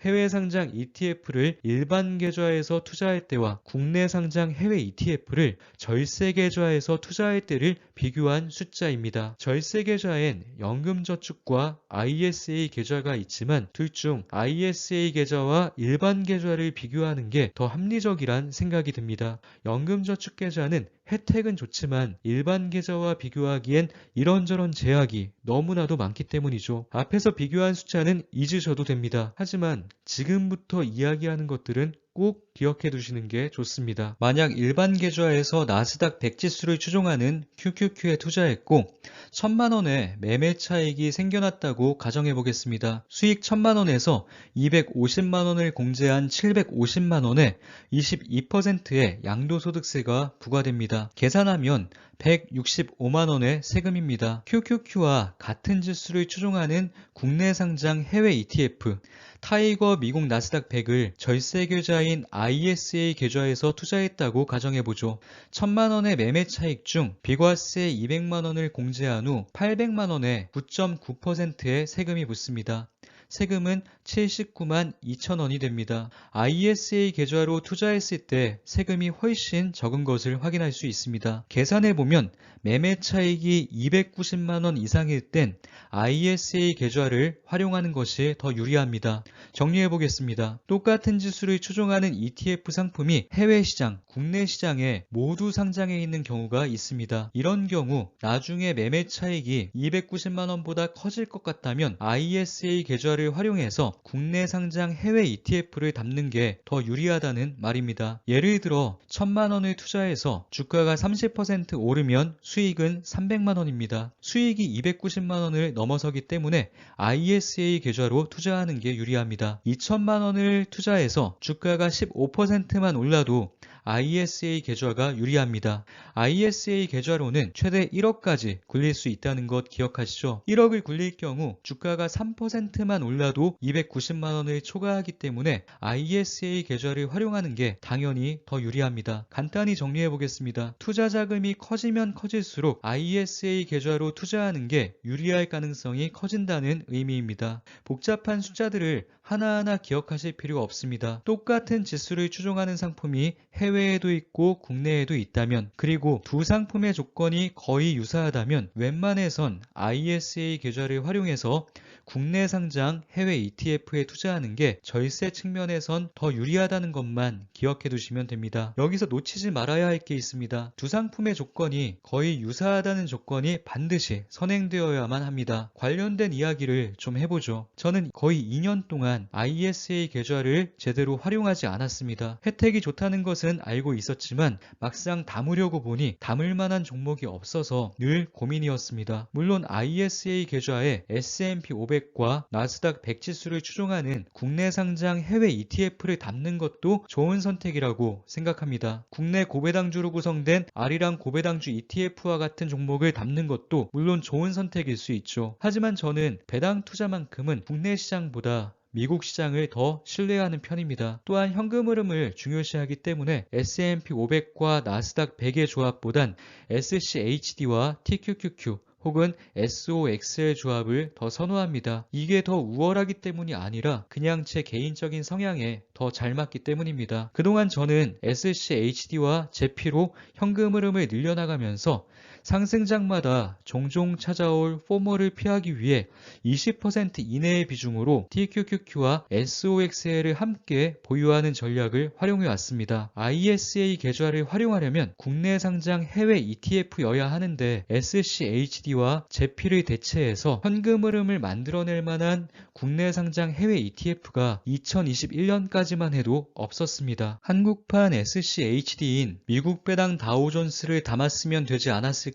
해외 상장 ETF를 일반 계좌에서 투자할 때와 국내 상장 해외 ETF를 절세 계좌에서 투자할 때를 비교한 숫자입니다. 절세 계좌엔 연금저축과 ISA 계좌가 있지만 둘 중 ISA 계좌와 일반 계좌를 비교하는 게 더 합리적이란 생각이 듭니다. 연금저축 계좌는 혜택은 좋지만 일반 계좌와 비교하기엔 이런저런 제약이 너무나도 많기 때문이죠. 앞에서 비교한 숫자는 잊으셔도 됩니다. 하지만 지금부터 이야기하는 것들은 꼭 기억해 두시는 게 좋습니다. 만약 일반 계좌에서 나스닥 100지수를 추종하는 QQQ에 투자했고 1000만원의 매매 차익이 생겨났다고 가정해 보겠습니다. 수익 1000만원에서 250만원을 공제한 750만원에 22%의 양도소득세가 부과됩니다. 계산하면 165만원의 세금입니다. QQQ와 같은 지수를 추종하는 국내 상장 해외 ETF 타이거 미국 나스닥 100을 절세 계좌인 ISA 계좌에서 투자했다고 가정해보죠. 1000만원의 매매 차익 중 비과세 200만원을 공제한 후 800만원에 9.9%의 세금이 붙습니다. 세금은 79만 2천원이 됩니다. ISA 계좌로 투자했을 때 세금이 훨씬 적은 것을 확인할 수 있습니다. 계산해보면 매매 차익이 290만원 이상일 땐 ISA 계좌를 활용하는 것이 더 유리합니다. 정리해보겠습니다. 똑같은 지수를 추종하는 ETF 상품이 해외 시장, 국내 시장에 모두 상장해 있는 경우가 있습니다. 이런 경우 나중에 매매 차익이 290만원보다 커질 것 같다면 ISA 계좌를 활용해서 국내 상장 해외 ETF를 담는 게 더 유리하다는 말입니다. 예를 들어 1000만원을 투자해서 주가가 30% 오르면 수익은 300만원입니다. 수익이 290만원을 넘어서기 때문에 ISA 계좌로 투자하는 게 유리합니다. 2000만원을 투자해서 주가가 15%만 올라도 ISA 계좌가 유리합니다. ISA 계좌로는 최대 1억까지 굴릴 수 있다는 것 기억하시죠? 1억을 굴릴 경우 주가가 3%만 올라도 290만 원을 초과하기 때문에 ISA 계좌를 활용하는 게 당연히 더 유리합니다. 간단히 정리해 보겠습니다. 투자 자금이 커지면 커질수록 ISA 계좌로 투자하는 게 유리할 가능성이 커진다는 의미입니다. 복잡한 숫자들을 하나하나 기억하실 필요 없습니다. 똑같은 지수를 추종하는 상품이 해외에도 있고 국내에도 있다면, 그리고 두 상품의 조건이 거의 유사하다면 웬만해선 ISA 계좌를 활용해서 국내 상장 해외 ETF에 투자하는 게 절세 측면에선 더 유리하다는 것만 기억해 두시면 됩니다. 여기서 놓치지 말아야 할 게 있습니다. 두 상품의 조건이 거의 유사하다는 조건이 반드시 선행되어야만 합니다. 관련된 이야기를 좀 해보죠. 저는 거의 2년 동안 ISA 계좌를 제대로 활용하지 않았습니다. 혜택이 좋다는 것은 알고 있었지만 막상 담으려고 보니 담을 만한 종목이 없어서 늘 고민이었습니다. 물론 ISA 계좌에 S&P 500과 나스닥 100 지수를 추종하는 국내 상장 해외 ETF를 담는 것도 좋은 선택이라고 생각합니다. 국내 고배당주로 구성된 아리랑 고배당주 ETF와 같은 종목을 담는 것도 물론 좋은 선택일 수 있죠. 하지만 저는 배당 투자만큼은 국내 시장보다 미국 시장을 더 신뢰하는 편입니다. 또한 현금 흐름을 중요시하기 때문에 S&P 500과 나스닥 100의 조합보단 SCHD와 TQQQ 혹은 SOXL 조합을 더 선호합니다. 이게 더 우월하기 때문이 아니라 그냥 제 개인적인 성향에 더 잘 맞기 때문입니다. 그동안 저는 SCHD와 제피로 현금 흐름을 늘려나가면서 상승장마다 종종 찾아올 포머를 피하기 위해 20% 이내의 비중으로 TQQQ와 SOXL을 함께 보유하는 전략을 활용해 왔습니다. ISA 계좌를 활용하려면 국내 상장 해외 ETF여야 하는데 SCHD와 제피를 대체해서 현금 흐름을 만들어낼 만한 국내 상장 해외 ETF가 2021년까지만 해도 없었습니다. 한국판 SCHD인 미국 배당 다우존스를 담았으면 되지 않았을까?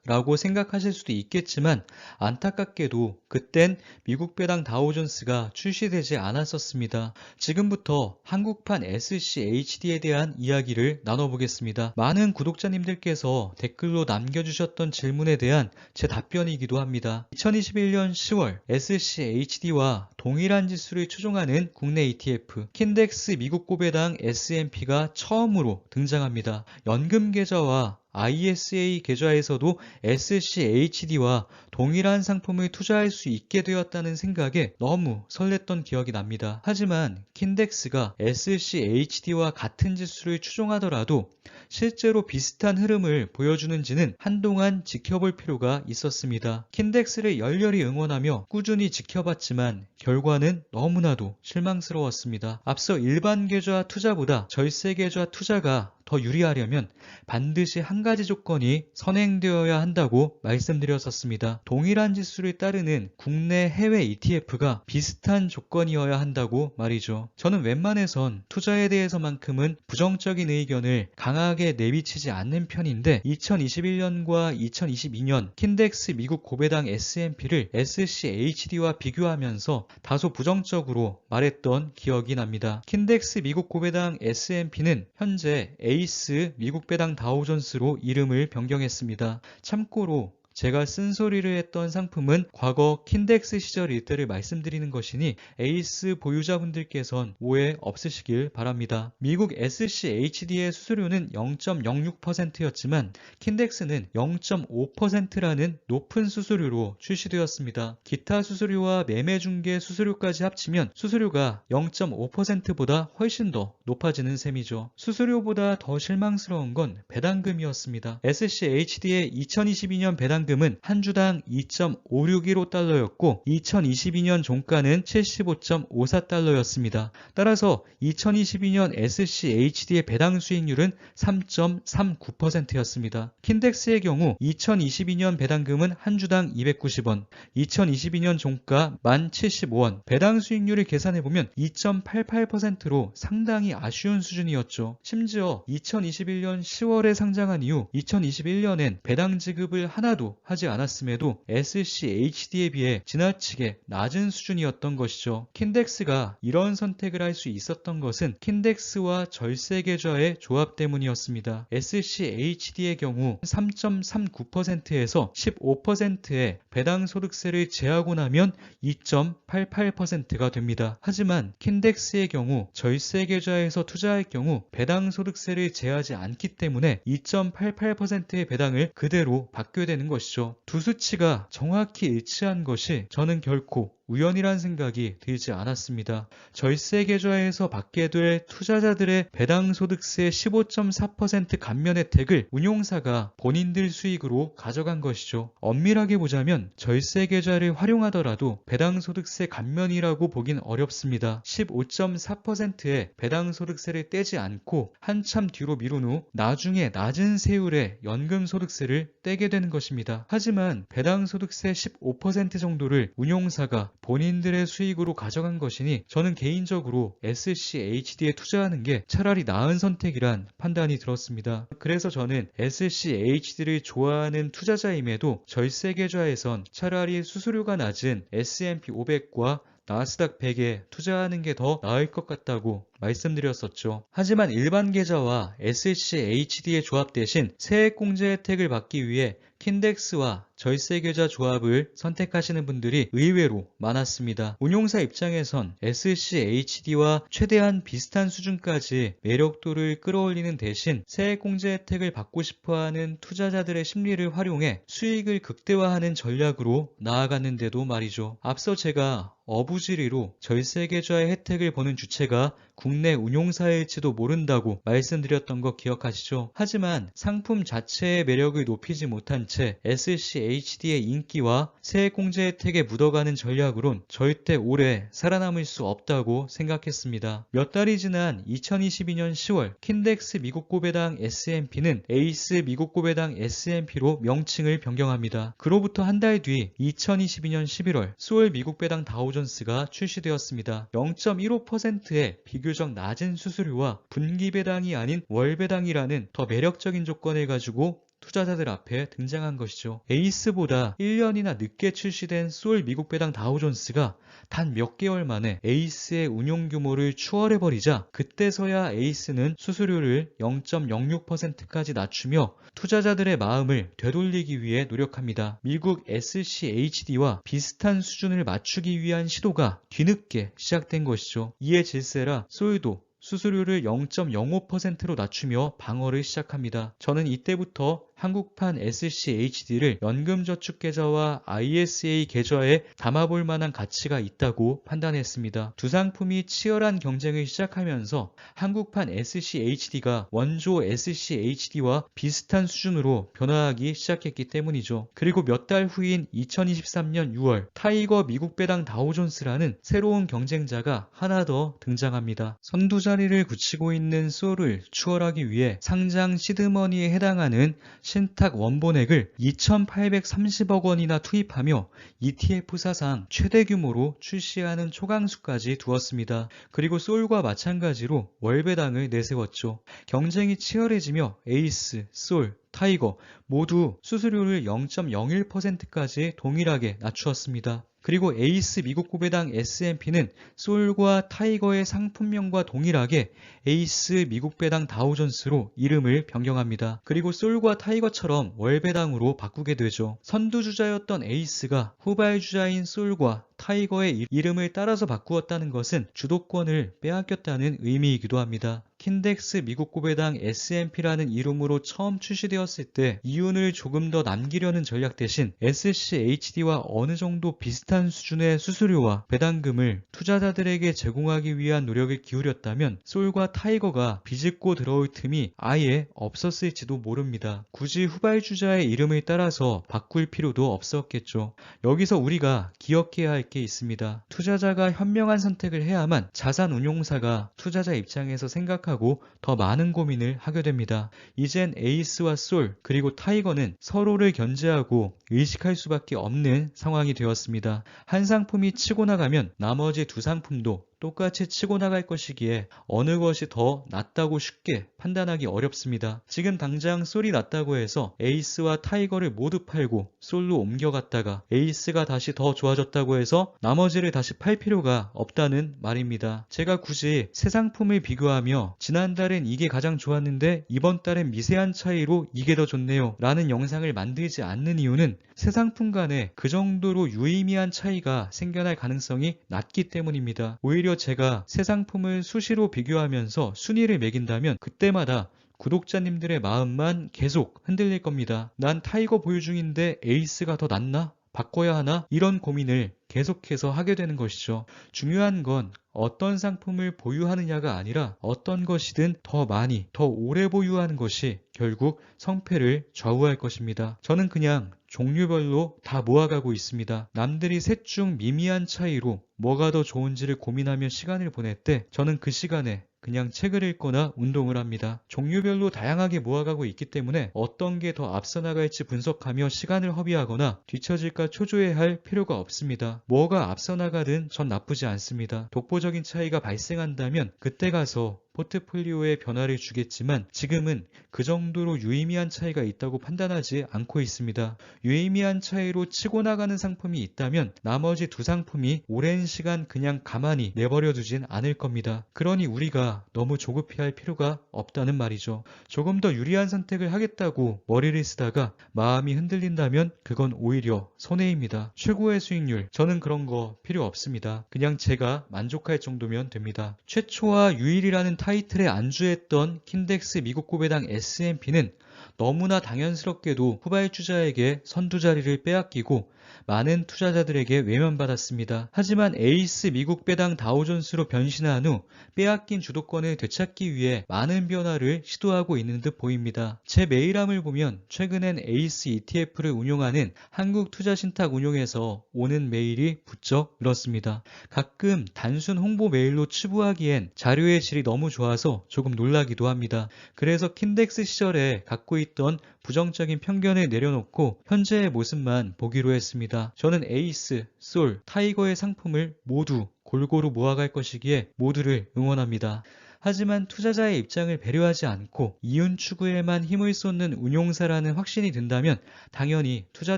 라고 생각하실 수도 있겠지만 안타깝게도 그땐 미국 배당 다우존스가 출시되지 않았었습니다. 지금부터 한국판 SCHD에 대한 이야기를 나눠보겠습니다. 많은 구독자님들께서 댓글로 남겨주셨던 질문에 대한 제 답변이기도 합니다. 2021년 10월 SCHD와 동일한 지수를 추종하는 국내 ETF 킨덱스 미국 고배당 S&P가 처음으로 등장합니다. 연금 계좌와 ISA 계좌에서도 SCHD와 동일한 상품을 투자할 수 있게 되었다는 생각에 너무 설렜던 기억이 납니다. 하지만 킨덱스가 SCHD와 같은 지수를 추종하더라도 실제로 비슷한 흐름을 보여주는지는 한동안 지켜볼 필요가 있었습니다. 킨덱스를 열렬히 응원하며 꾸준히 지켜봤지만 결과는 너무나도 실망스러웠습니다. 앞서 일반 계좌 투자보다 절세 계좌 투자가 더 유리하려면 반드시 한 가지 조건이 선행되어야 한다고 말씀드렸었습니다. 동일한 지수를 따르는 국내 해외 ETF가 비슷한 조건이어야 한다고 말이죠. 저는 웬만해선 투자에 대해서만큼은 부정적인 의견을 강하게 내비치지 않는 편인데 2021년과 2022년 킨덱스 미국 고배당 S&P를 SCHD와 비교하면서 다소 부정적으로 말했던 기억이 납니다. 킨덱스 미국 고배당 S&P는 현재 에이스 미국 배당 다우존스로 이름을 변경했습니다. 참고로 제가 쓴소리를 했던 상품은 과거 킨덱스 시절 일대를 말씀드리는 것이니 에이스 보유자분들께선 오해 없으시길 바랍니다. 미국 SCHD의 수수료는 0.06%였지만 킨덱스는 0.5%라는 높은 수수료로 출시되었습니다. 기타 수수료와 매매 중개 수수료까지 합치면 수수료가 0.5%보다 훨씬 더 높아지는 셈이죠. 수수료보다 더 실망스러운 건 배당금이었습니다. SCHD의 2022년 배당금은 한 주당 2.561달러였고 2022년 종가는 75.54달러였습니다. 따라서 2022년 SCHD의 배당 수익률은 3.39%였습니다. 킨덱스의 경우 2022년 배당금은 한 주당 290원, 2022년 종가 1075원, 배당 수익률을 계산해보면 2.88%로 상당히 아쉬운 수준이었죠. 심지어 2021년 10월에 상장한 이후 2021년엔 배당 지급을 하나도 하려고 하지 않았음에도 SCHD에 비해 지나치게 낮은 수준이었던 것이죠. 킨덱스가 이런 선택을 할 수 있었던 것은 킨덱스와 절세 계좌의 조합 때문이었습니다. SCHD의 경우 3.39%에서 15%의 배당 소득세를 제하고 나면 2.88%가 됩니다. 하지만 킨덱스의 경우 절세 계좌에서 투자할 경우 배당 소득세를 제하지 않기 때문에 2.88%의 배당을 그대로 받게 되는 것이죠. 두 수치가 정확히 일치한 것이 저는 결코 우연이란 생각이 들지 않았습니다. 절세 계좌에서 받게 될 투자자들의 배당 소득세 15.4% 감면 혜택을 운용사가 본인들 수익으로 가져간 것이죠. 엄밀하게 보자면 절세 계좌를 활용하더라도 배당 소득세 감면이라고 보긴 어렵습니다. 15.4%의 배당 소득세를 떼지 않고 한참 뒤로 미룬 후 나중에 낮은 세율의 연금 소득세를 떼게 되는 것입니다. 하지만 배당 소득세 15% 정도를 운용사가 본인들의 수익으로 가져간 것이니 저는 개인적으로 SCHD에 투자하는 게 차라리 나은 선택이란 판단이 들었습니다. 그래서 저는 SCHD를 좋아하는 투자자임에도 절세 계좌에선 차라리 수수료가 낮은 S&P 500과 나스닥 100에 투자하는 게 더 나을 것 같다고 말씀드렸었죠. 하지만 일반 계좌와 SCHD의 조합 대신 세액공제 혜택을 받기 위해 킨덱스와 절세 계좌 조합을 선택하시는 분들이 의외로 많았습니다. 운용사 입장에선 SCHD와 최대한 비슷한 수준까지 매력도를 끌어올리는 대신 세액공제 혜택을 받고 싶어하는 투자자들의 심리를 활용해 수익을 극대화하는 전략으로 나아갔는데도 말이죠. 앞서 제가 어부지리로 절세 계좌의 혜택을 보는 주체가 국내 운용사일지도 모른다고 말씀드렸던 거 기억하시죠? 하지만 상품 자체의 매력을 높이지 못한 채 SCHD의 인기와 세액공제 혜택에 묻어가는 전략으론 절대 오래 살아남을 수 없다고 생각했습니다. 몇 달이 지난 2022년 10월 킨덱스 미국 고배당 S&P는 에이스 미국 고배당 S&P로 명칭을 변경합니다. 그로부터 한 달 뒤 2022년 11월 소울 미국 배당 다우존스가 출시되었습니다. 0.15%의 비교적 낮은 수수료와 분기 배당이 아닌 월 배당이라는 더 매력적인 조건을 가지고 투자자들 앞에 등장한 것이죠. 에이스보다 1년이나 늦게 출시된 소울 미국 배당 다우존스가 단 몇 개월 만에 에이스의 운용 규모를 추월해버리자 그때서야 에이스는 수수료를 0.06%까지 낮추며 투자자들의 마음을 되돌리기 위해 노력합니다. 미국 SCHD와 비슷한 수준을 맞추기 위한 시도가 뒤늦게 시작된 것이죠. 이에 질세라 소울도 수수료를 0.05%로 낮추며 방어를 시작합니다. 저는 이때부터 한국판 SCHD를 연금저축계좌와 ISA 계좌에 담아볼 만한 가치가 있다고 판단했습니다. 두 상품이 치열한 경쟁을 시작하면서 한국판 SCHD가 원조 SCHD와 비슷한 수준으로 변화하기 시작했기 때문이죠. 그리고 몇 달 후인 2023년 6월 타이거 미국 배당 다우존스라는 새로운 경쟁자가 하나 더 등장합니다. 선두자리를 굳히고 있는 소울을 추월하기 위해 상장 시드머니에 해당하는 신탁 원본액을 2,830억 원이나 투입하며 ETF 사상 최대 규모로 출시하는 초강수까지 두었습니다. 그리고 소울과 마찬가지로 월배당을 내세웠죠. 경쟁이 치열해지며 에이스, 소울, 타이거 모두 수수료를 0.01%까지 동일하게 낮추었습니다. 그리고 에이스 미국 고배당 S&P는 소울과 타이거의 상품명과 동일하게 에이스 미국 배당 다우존스로 이름을 변경합니다. 그리고 소울과 타이거처럼 월배당으로 바꾸게 되죠. 선두주자였던 에이스가 후발주자인 소울과 타이거의 이름을 따라서 바꾸었다는 것은 주도권을 빼앗겼다는 의미이기도 합니다. 킨덱스 미국 고배당 S&P라는 이름으로 처음 출시되었을 때 이윤을 조금 더 남기려는 전략 대신 SCHD와 어느 정도 비슷한 수준의 수수료와 배당금을 투자자들에게 제공하기 위한 노력을 기울였다면 소울과 타이거가 비집고 들어올 틈이 아예 없었을지도 모릅니다. 굳이 후발주자의 이름을 따라서 바꿀 필요도 없었겠죠. 여기서 우리가 기억해야 할 게 있습니다. 투자자가 현명한 선택을 해야만 자산운용사가 투자자 입장에서 생각하고 더 많은 고민을 하게 됩니다. 이젠 에이스와 소울 그리고 타이거는 서로를 견제하고 의식할 수밖에 없는 상황이 되었습니다. 한 상품이 치고 나가면 나머지 두 상품도 똑같이 치고 나갈 것이기에 어느 것이 더 낫다고 쉽게 판단하기 어렵습니다. 지금 당장 솔이 낫다고 해서 에이스와 타이거를 모두 팔고 솔로 옮겨갔다가 에이스가 다시 더 좋아졌다고 해서 나머지를 다시 팔 필요가 없다는 말입니다. 제가 굳이 새 상품을 비교하며 지난달엔 이게 가장 좋았는데 이번 달엔 미세한 차이로 이게 더 좋네요 라는 영상을 만들지 않는 이유는 새 상품 간에 그 정도로 유의미한 차이가 생겨날 가능성이 낮기 때문입니다. 오히려 제가 새 상품을 수시로 비교하면서 순위를 매긴다면 그때마다 구독자님들의 마음만 계속 흔들릴 겁니다. 난 타이거 보유 중인데 에이스가 더 낫나? 바꿔야 하나? 이런 고민을 계속해서 하게 되는 것이죠. 중요한 건 어떤 상품을 보유하느냐가 아니라 어떤 것이든 더 많이, 더 오래 보유하는 것이 결국 성패를 좌우할 것입니다. 저는 그냥 종류별로 다 모아가고 있습니다. 남들이 셋 중 미미한 차이로 뭐가 더 좋은지를 고민하며 시간을 보낼 때 저는 그 시간에 그냥 책을 읽거나 운동을 합니다. 종류별로 다양하게 모아가고 있기 때문에 어떤 게 더 앞서 나갈지 분석하며 시간을 허비하거나 뒤처질까 초조해할 필요가 없습니다. 뭐가 앞서 나가든 전 나쁘지 않습니다. 독보적인 차이가 발생한다면 그때 가서 포트폴리오에 변화를 주겠지만 지금은 그 정도로 유의미한 차이가 있다고 판단하지 않고 있습니다. 유의미한 차이로 치고 나가는 상품이 있다면 나머지 두 상품이 오랜 시간 그냥 가만히 내버려 두진 않을 겁니다. 그러니 우리가 너무 조급해할 필요가 없다는 말이죠. 조금 더 유리한 선택을 하겠다고 머리를 쓰다가 마음이 흔들린다면 그건 오히려 손해입니다. 최고의 수익률, 저는 그런 거 필요 없습니다. 그냥 제가 만족할 정도면 됩니다. 최초와 유일이라는 타이틀에 안주했던 킨덱스 미국 고배당 S&P는 너무나 당연스럽게도 후발주자에게 선두 자리를 빼앗기고 많은 투자자들에게 외면받았습니다. 하지만 에이스 미국 배당 다우존스로 변신한 후 빼앗긴 주도권을 되찾기 위해 많은 변화를 시도하고 있는 듯 보입니다. 제 메일함을 보면 최근엔 에이스 ETF를 운용하는 한국투자신탁운용에서 오는 메일이 부쩍 늘었습니다. 가끔 단순 홍보 메일로 치부하기엔 자료의 질이 너무 좋아서 조금 놀라기도 합니다. 그래서 킨덱스 시절에 갖고 있던 부정적인 편견을 내려놓고 현재의 모습만 보기로 했습니다. 저는 에이스, 솔, 타이거의 상품을 모두 골고루 모아갈 것이기에 모두를 응원합니다. 하지만 투자자의 입장을 배려하지 않고 이윤 추구에만 힘을 쏟는 운용사라는 확신이 든다면 당연히 투자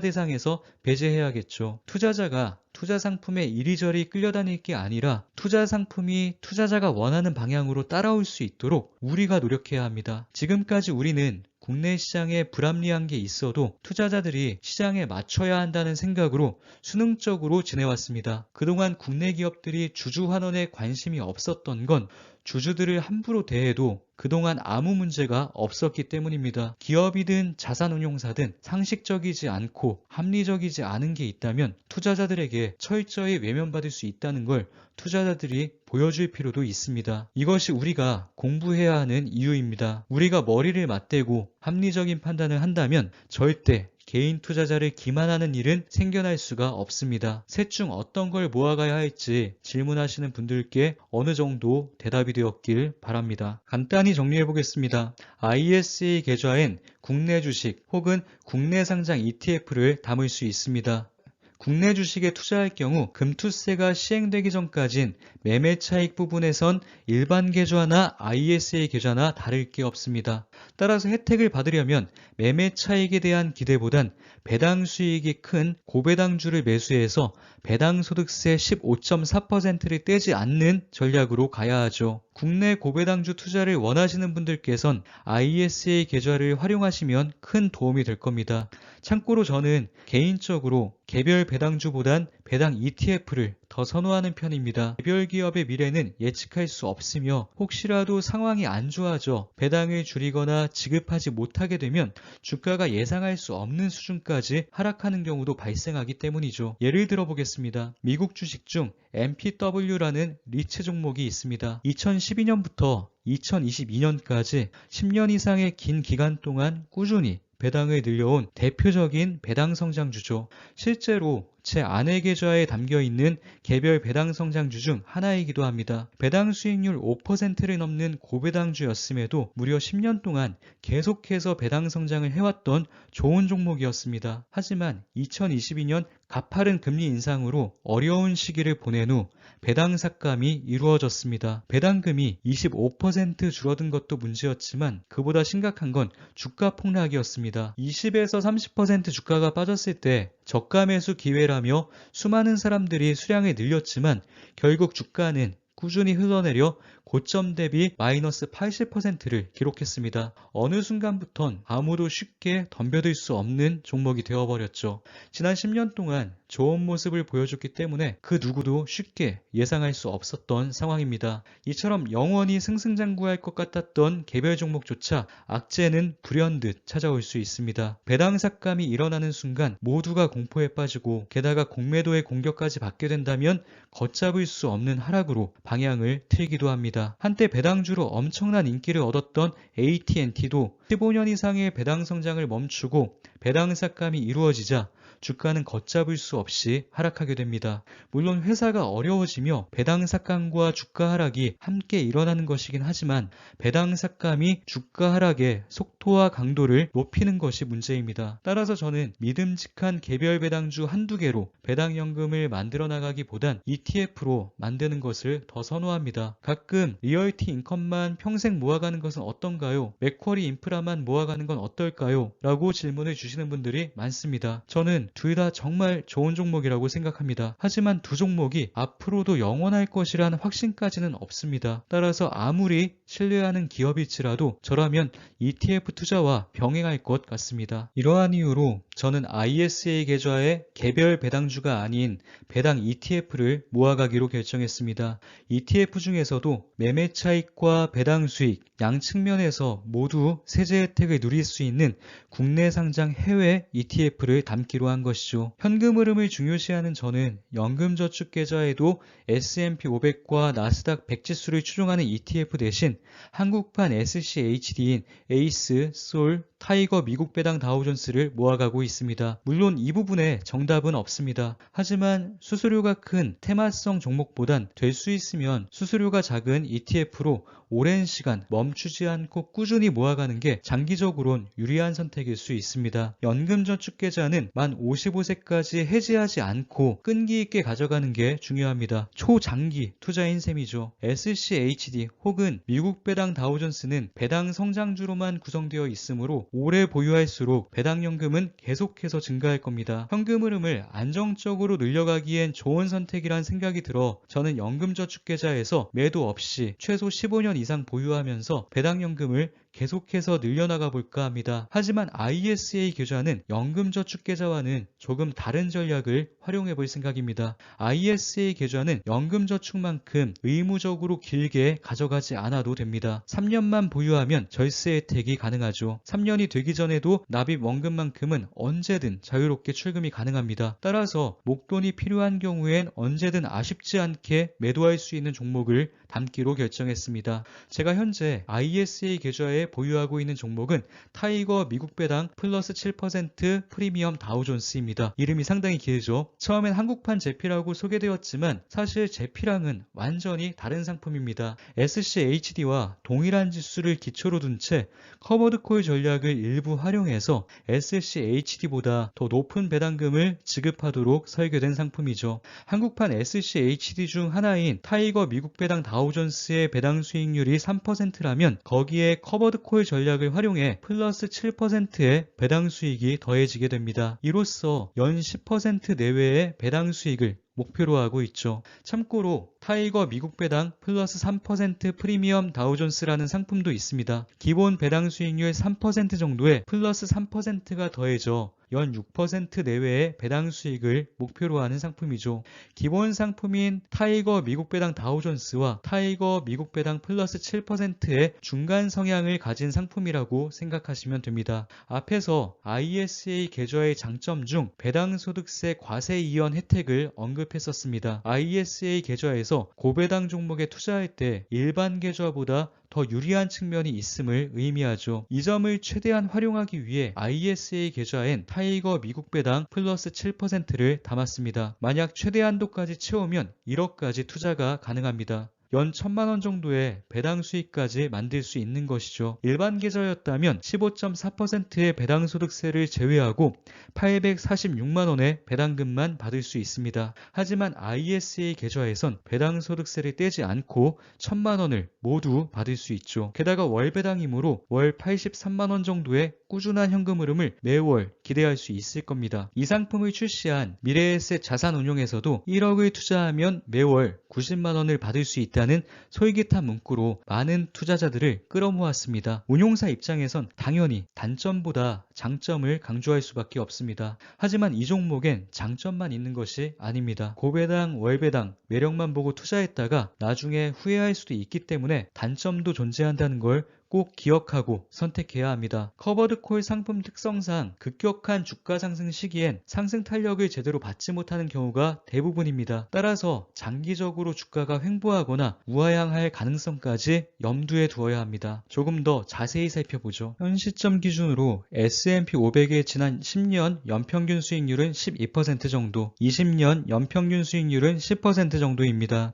대상에서 배제해야겠죠. 투자자가 투자 상품에 이리저리 끌려다닐 게 아니라 투자 상품이 투자자가 원하는 방향으로 따라올 수 있도록 우리가 노력해야 합니다. 지금까지 우리는 국내 시장에 불합리한 게 있어도 투자자들이 시장에 맞춰야 한다는 생각으로 수능적으로 지내왔습니다. 그동안 국내 기업들이 주주 환원에 관심이 없었던 건 주주들을 함부로 대해도 그동안 아무 문제가 없었기 때문입니다. 기업이든 자산운용사든 상식적이지 않고 합리적이지 않은 게 있다면 투자자들에게 철저히 외면받을 수 있다는 걸 투자자들이 보여줄 필요도 있습니다. 이것이 우리가 공부해야 하는 이유입니다. 우리가 머리를 맞대고 합리적인 판단을 한다면 절대 개인 투자자를 기만하는 일은 생겨날 수가 없습니다. 셋 중 어떤 걸 모아가야 할지 질문하시는 분들께 어느 정도 대답이 되었길 바랍니다. 간단히 정리해 보겠습니다. ISA 계좌엔 국내 주식 혹은 국내 상장 ETF를 담을 수 있습니다. 국내 주식에 투자할 경우 금투세가 시행되기 전까진 매매 차익 부분에선 일반 계좌나 ISA 계좌나 다를 게 없습니다. 따라서 혜택을 받으려면 매매 차익에 대한 기대보단 배당 수익이 큰 고배당주를 매수해서 배당 소득세 15.4%를 떼지 않는 전략으로 가야 하죠. 국내 고배당주 투자를 원하시는 분들께선 ISA 계좌를 활용하시면 큰 도움이 될 겁니다. 참고로 저는 개인적으로 개별 배당주보단 배당 ETF를 더 선호하는 편입니다. 개별 기업의 미래는 예측할 수 없으며 혹시라도 상황이 안 좋아져 배당을 줄이거나 지급하지 못하게 되면 주가가 예상할 수 없는 수준까지 하락하는 경우도 발생하기 때문이죠. 예를 들어 보겠습니다. 미국 주식 중 MPW라는 리츠 종목이 있습니다. 2012년부터 2022년까지 10년 이상의 긴 기간 동안 꾸준히 배당을 늘려온 대표적인 배당 성장주죠. 실제로 제 아내 계좌에 담겨있는 개별 배당 성장주 중 하나이기도 합니다. 배당 수익률 5%를 넘는 고배당주였음에도 무려 10년 동안 계속해서 배당 성장을 해왔던 좋은 종목이었습니다. 하지만 2022년 가파른 금리 인상으로 어려운 시기를 보낸 후 배당 삭감이 이루어졌습니다. 배당금이 25% 줄어든 것도 문제였지만 그보다 심각한 건 주가 폭락이었습니다. 20에서 30% 주가가 빠졌을 때 저가 매수 기회라며 수많은 사람들이 수량을 늘렸지만 결국 주가는 꾸준히 흘러내려 고점 대비 마이너스 80%를 기록했습니다. 어느 순간부턴 아무도 쉽게 덤벼들 수 없는 종목이 되어버렸죠. 지난 10년 동안 좋은 모습을 보여줬기 때문에 그 누구도 쉽게 예상할 수 없었던 상황입니다. 이처럼 영원히 승승장구할 것 같았던 개별 종목조차 악재는 불현듯 찾아올 수 있습니다. 배당 삭감이 일어나는 순간 모두가 공포에 빠지고 게다가 공매도의 공격까지 받게 된다면 걷잡을 수 없는 하락으로 방향을 틀기도 합니다. 한때 배당주로 엄청난 인기를 얻었던 AT&T도 15년 이상의 배당 성장을 멈추고 배당 삭감이 이루어지자 주가는 걷잡을 수 없이 하락하게 됩니다. 물론 회사가 어려워지며 배당 삭감과 주가 하락이 함께 일어나는 것이긴 하지만 배당 삭감이 주가 하락의 속도와 강도를 높이는 것이 문제입니다. 따라서 저는 믿음직한 개별 배당주 한두 개로 배당연금을 만들어 나가기보단 ETF로 만드는 것을 더 선호합니다. 가끔 리얼티 인컴만 평생 모아가는 것은 어떤가요? 맥쿼리 인프라만 모아가는 건 어떨까요? 라고 질문을 주시는 분들이 많습니다. 저는 둘 다 정말 좋은 종목이라고 생각합니다. 하지만 두 종목이 앞으로도 영원할 것이란 확신까지는 없습니다. 따라서 아무리 신뢰하는 기업일지라도 저라면 ETF 투자와 병행할 것 같습니다. 이러한 이유로 저는 ISA 계좌의 개별 배당주가 아닌 배당 ETF를 모아가기로 결정했습니다. ETF 중에서도 매매 차익과 배당 수익, 양 측면에서 모두 세제 혜택을 누릴 수 있는 국내 상장 해외 ETF를 담기로 한 것이죠. 현금 흐름을 중요시하는 저는 연금저축계좌에도 S&P 500과 나스닥 100 지수를 추종하는 ETF 대신 한국판 SCHD인 에이스, 솔, 타이거 미국 배당 다우존스를 모아가고 있습니다. 물론 이 부분에 정답은 없습니다. 하지만 수수료가 큰 테마성 종목보단 될 수 있으면 수수료가 작은 ETF로 오랜 시간 멈추지 않고 꾸준히 모아가는 게 장기적으론 유리한 선택일 수 있습니다. 연금저축계좌는 만 55세까지 해지하지 않고 끈기 있게 가져가는 게 중요합니다. 초장기 투자인 셈이죠. SCHD 혹은 미국 배당 다우존스는 배당 성장주로만 구성되어 있으므로 오래 보유할수록 배당연금은 계속해서 증가할 겁니다. 현금 흐름을 안정적으로 늘려가기엔 좋은 선택이란 생각이 들어 저는 연금저축계좌에서 매도 없이 최소 15년 이상 보유하면서 배당연금을 계속해서 늘려나가 볼까 합니다. 하지만 ISA 계좌는 연금저축계좌와는 조금 다른 전략을 활용해 볼 생각입니다. ISA 계좌는 연금저축만큼 의무적으로 길게 가져가지 않아도 됩니다. 3년만 보유하면 절세 혜택이 가능하죠. 3년이 되기 전에도 납입 원금만큼은 언제든 자유롭게 출금이 가능합니다. 따라서 목돈이 필요한 경우엔 언제든 아쉽지 않게 매도할 수 있는 종목을 담기로 결정했습니다. 제가 현재 ISA 계좌에 보유하고 있는 종목은 타이거 미국 배당 플러스 7% 프리미엄 다우존스입니다. 이름이 상당히 길죠. 처음엔 한국판 제피라고 소개되었지만 사실 제피랑은 완전히 다른 상품입니다. SCHD와 동일한 지수를 기초로 둔 채 커버드콜 전략을 일부 활용해서 SCHD보다 더 높은 배당금을 지급하도록 설계된 상품이죠. 한국판 SCHD 중 하나인 타이거 미국 배당 다우존스의 배당 수익률이 3%라면 거기에 커버드콜 전략을 활용해 플러스 7%의 배당 수익이 더해지게 됩니다. 이로써 연 10% 내외의 배당 수익을 목표로 하고 있죠. 참고로 타이거 미국 배당 플러스 3% 프리미엄 다우존스라는 상품도 있습니다. 기본 배당 수익률 3% 정도에 플러스 3%가 더해져 연 6% 내외의 배당 수익을 목표로 하는 상품이죠. 기본 상품인 타이거 미국 배당 다우존스와 타이거 미국 배당 플러스 7%의 중간 성향을 가진 상품이라고 생각하시면 됩니다. 앞에서 ISA 계좌의 장점 중 배당소득세 과세 이연 혜택을 언급했었습니다. ISA 계좌에서 고배당 종목에 투자할 때 일반 계좌보다 더 유리한 측면이 있음을 의미하죠. 이 점을 최대한 활용하기 위해 ISA 계좌엔 타이거 미국 배당 플러스 7%를 담았습니다. 만약 최대 한도까지 채우면 1억까지 투자가 가능합니다. 연 1,000만 원 정도의 배당 수익까지 만들 수 있는 것이죠. 일반 계좌였다면 15.4%의 배당 소득세를 제외하고 846만 원의 배당금만 받을 수 있습니다. 하지만 ISA 계좌에선 배당 소득세를 떼지 않고 1,000만 원을 모두 받을 수 있죠. 게다가 월 배당이므로 월 83만 원 정도의 꾸준한 현금 흐름을 매월 기대할 수 있을 겁니다. 이 상품을 출시한 미래에셋 자산운용에서도 1억을 투자하면 매월 90만 원을 받을 수 있다는 솔깃한 문구로 많은 투자자들을 끌어모았습니다. 운용사 입장에선 당연히 단점보다 장점을 강조할 수밖에 없습니다. 하지만 이 종목엔 장점만 있는 것이 아닙니다. 고배당, 월배당, 매력만 보고 투자했다가 나중에 후회할 수도 있기 때문에 단점도 존재한다는 걸 꼭 기억하고 선택해야 합니다. 커버드콜 상품 특성상 급격한 주가 상승 시기엔 상승 탄력을 제대로 받지 못하는 경우가 대부분입니다. 따라서 장기적으로 주가가 횡보하거나 우하향할 가능성까지 염두에 두어야 합니다. 조금 더 자세히 살펴보죠. 현 시점 기준으로 S&P 500의 지난 10년 연평균 수익률은 12% 정도, 20년 연평균 수익률은 10% 정도입니다.